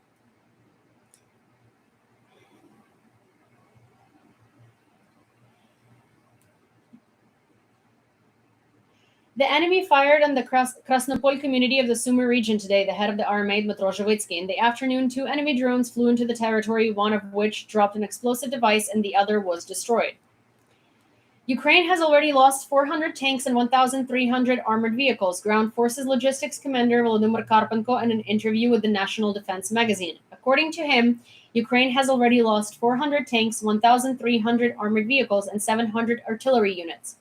The enemy fired on the Krasnopol community of the Sumy region today, the head of the army, Dmytro Zhivitsky. In the afternoon, 2 enemy drones flew into the territory, one of which dropped an explosive device and the other was destroyed. Ukraine has already lost 400 tanks and 1,300 armored vehicles, Ground Forces Logistics Commander Volodymyr Karpenko in an interview with the National Defense magazine. According to him, Ukraine has already lost 400 tanks, 1,300 armored vehicles, and 700 artillery units.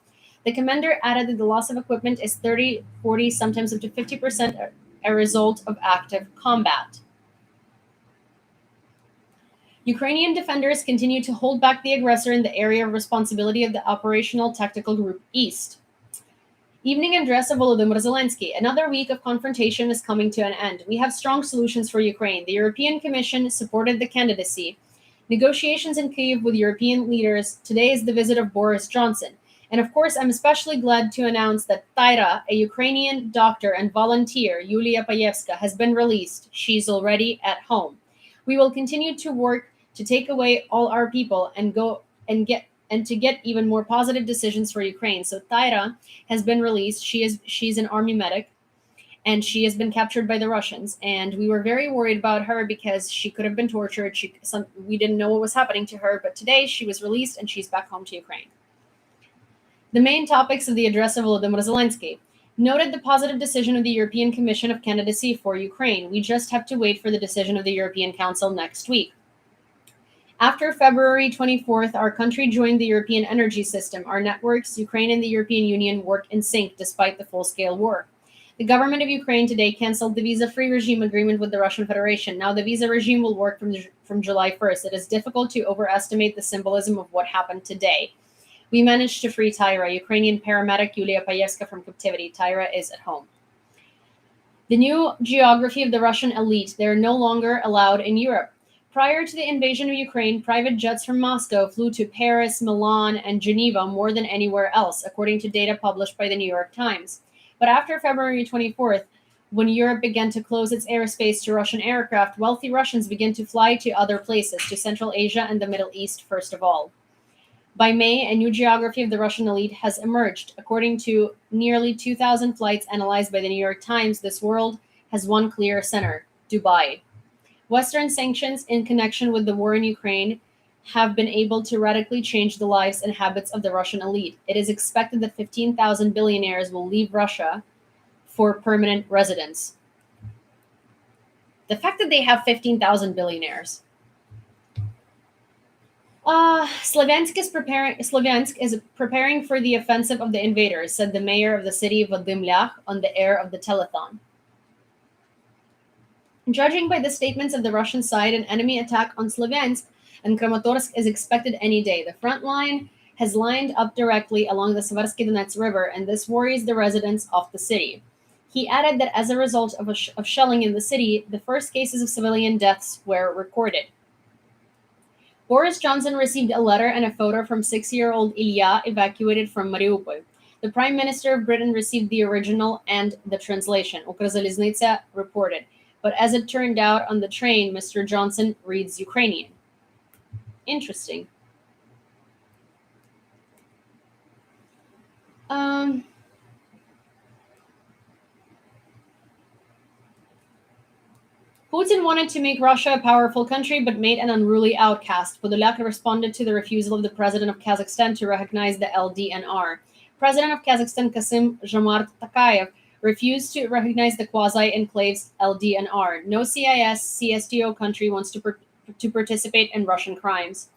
The commander added that the loss of equipment is 30, 40, sometimes up to 50% a result of active combat. Ukrainian defenders continue to hold back the aggressor in the area of responsibility of the Operational Tactical Group East. Evening address of Volodymyr Zelensky. Another week of confrontation is coming to an end. We have strong solutions for Ukraine. The European Commission supported the candidacy. Negotiations in Kyiv with European leaders. Today is the visit of Boris Johnson. And of course, I'm especially glad to announce that Tyra, a Ukrainian doctor and volunteer, Yulia, has been released. She's already at home. We will continue to work to take away all our people and to get even more positive decisions for Ukraine. So Tyra has been released. She's an army medic, and she has been captured by the Russians. And we were very worried about her because she could have been tortured. We didn't know what was happening to her, but today she was released and she's back home to Ukraine. The main topics of the address of Volodymyr Zelensky noted the positive decision of the European Commission of candidacy for Ukraine. We just have to wait for the decision of the European Council next week. After February 24th, our country joined the European energy system. Our networks, Ukraine and the European Union, work in sync despite the full-scale war. The government of Ukraine today canceled the visa-free regime agreement with the Russian Federation. Now the visa regime will work from July 1st. It is difficult to overestimate the symbolism of what happened today. We managed to free Tyra, Ukrainian paramedic Yulia, from captivity. Tyra is at home. The new geography of the Russian elite. They are no longer allowed in Europe. Prior to the invasion of Ukraine, private jets from Moscow flew to Paris, Milan, and Geneva more than anywhere else, according to data published by the New York Times. But after February 24th, when Europe began to close its airspace to Russian aircraft, wealthy Russians began to fly to other places, to Central Asia and the Middle East first of all. By May, a new geography of the Russian elite has emerged. According to nearly 2,000 flights analyzed by the New York Times, this world has one clear center: Dubai. Western sanctions in connection with the war in Ukraine have been able to radically change the lives and habits of the Russian elite. It is expected that 15,000 billionaires will leave Russia for permanent residence. The fact that they have 15,000 billionaires. Slaviansk is preparing for the offensive of the invaders, said the mayor of the city of Yewleea on the air of the telethon. Judging by the statements of the Russian side, an enemy attack on Slaviansk and Kramatorsk is expected any day. The front line has lined up directly along the Seversky Donets River, and this worries the residents of the city. He added that as a result of shelling in the city, the first cases of civilian deaths were recorded. Boris Johnson received a letter and a photo from 6-year-old Yulia, evacuated from Mariupol. The Prime Minister of Britain received the original and the translation, Ukrzaliznytsia reported. But as it turned out on the train, Mr. Johnson reads Ukrainian. Interesting. Putin wanted to make Russia a powerful country, but made an unruly outcast. Podolyak responded to the refusal of the president of Kazakhstan to recognize the LDNR. President of Kazakhstan Kassym-Jomart Tokayev refused to recognize the quasi-enclave's LDNR. No CIS/CSTO country wants to participate in Russian crimes.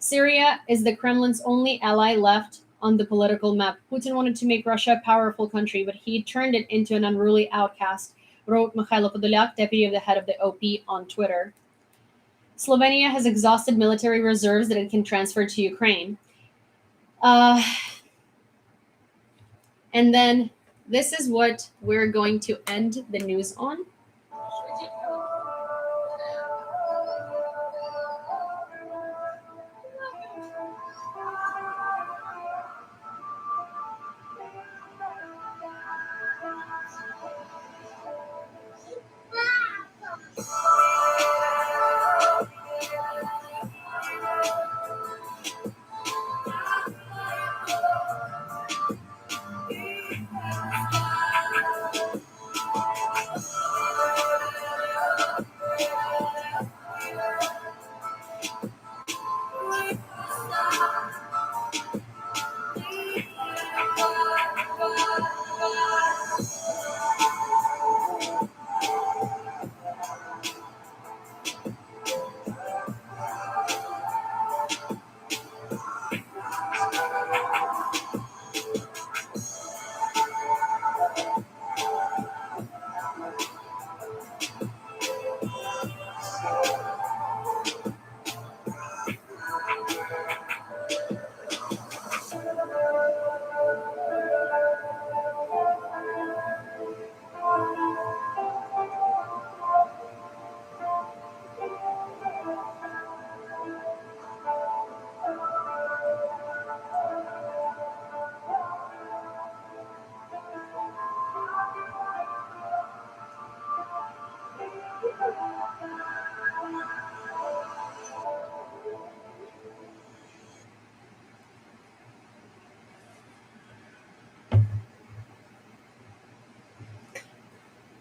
Syria is the Kremlin's only ally left on the political map. Putin wanted to make Russia a powerful country, but he turned it into an unruly outcast, wrote Mikhailo Podolyak, deputy of the head of the OP, on Twitter. Slovenia has exhausted military reserves that it can transfer to Ukraine. And then this is what we're going to end the news on.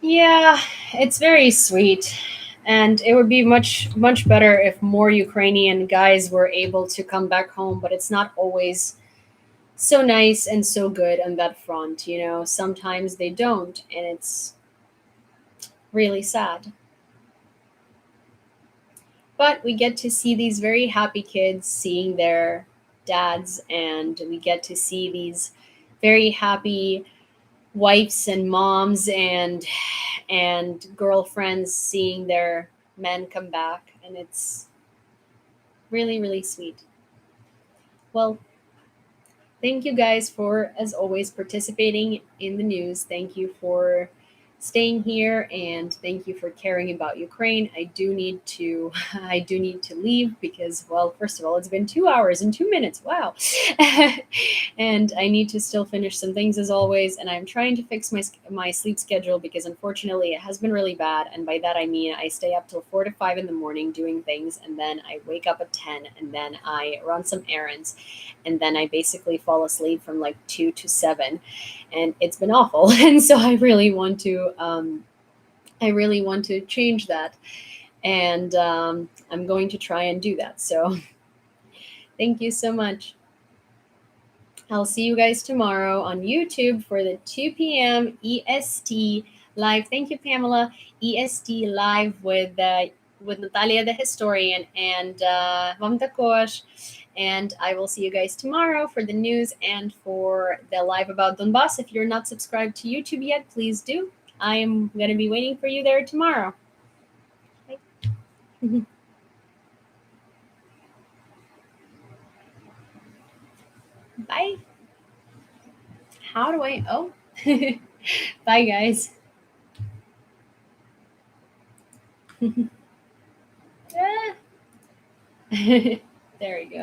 Yeah, it's very sweet. And it would be much better if more Ukrainian guys were able to come back home, but it's not always so nice and so good on that front, you know. Sometimes they don't, and it's really sad. But we get to see these very happy kids seeing their dads, and we get to see these very happy wives and moms and girlfriends seeing their men come back, and it's really sweet. Well, thank you guys for, as always, participating in the news. Thank you for staying here, and thank you for caring about Ukraine. I do need to I do need to leave because, well, first of all, it's been 2 hours and 2 minutes. Wow. And I need to still finish some things as always, and I'm trying to fix my sleep schedule because unfortunately it has been really bad, and by that I mean I stay up till 4 to 5 in the morning doing things, and then I wake up at 10, and then I run some errands, and then I basically fall asleep from like 2 to 7, and it's been awful. And so I really want to change that, and I'm going to try and do that. So thank you so much. I'll see you guys tomorrow on YouTube for the 2 p.m. EST live. Thank you, Pamela. EST live with Natalia the historian and Vam Takosh. And I will see you guys tomorrow for the news and for the live about Donbass. If you're not subscribed to YouTube yet, please do. I am going to be waiting for you there tomorrow. Bye. Bye. How do I? Oh. Bye, guys. There we go.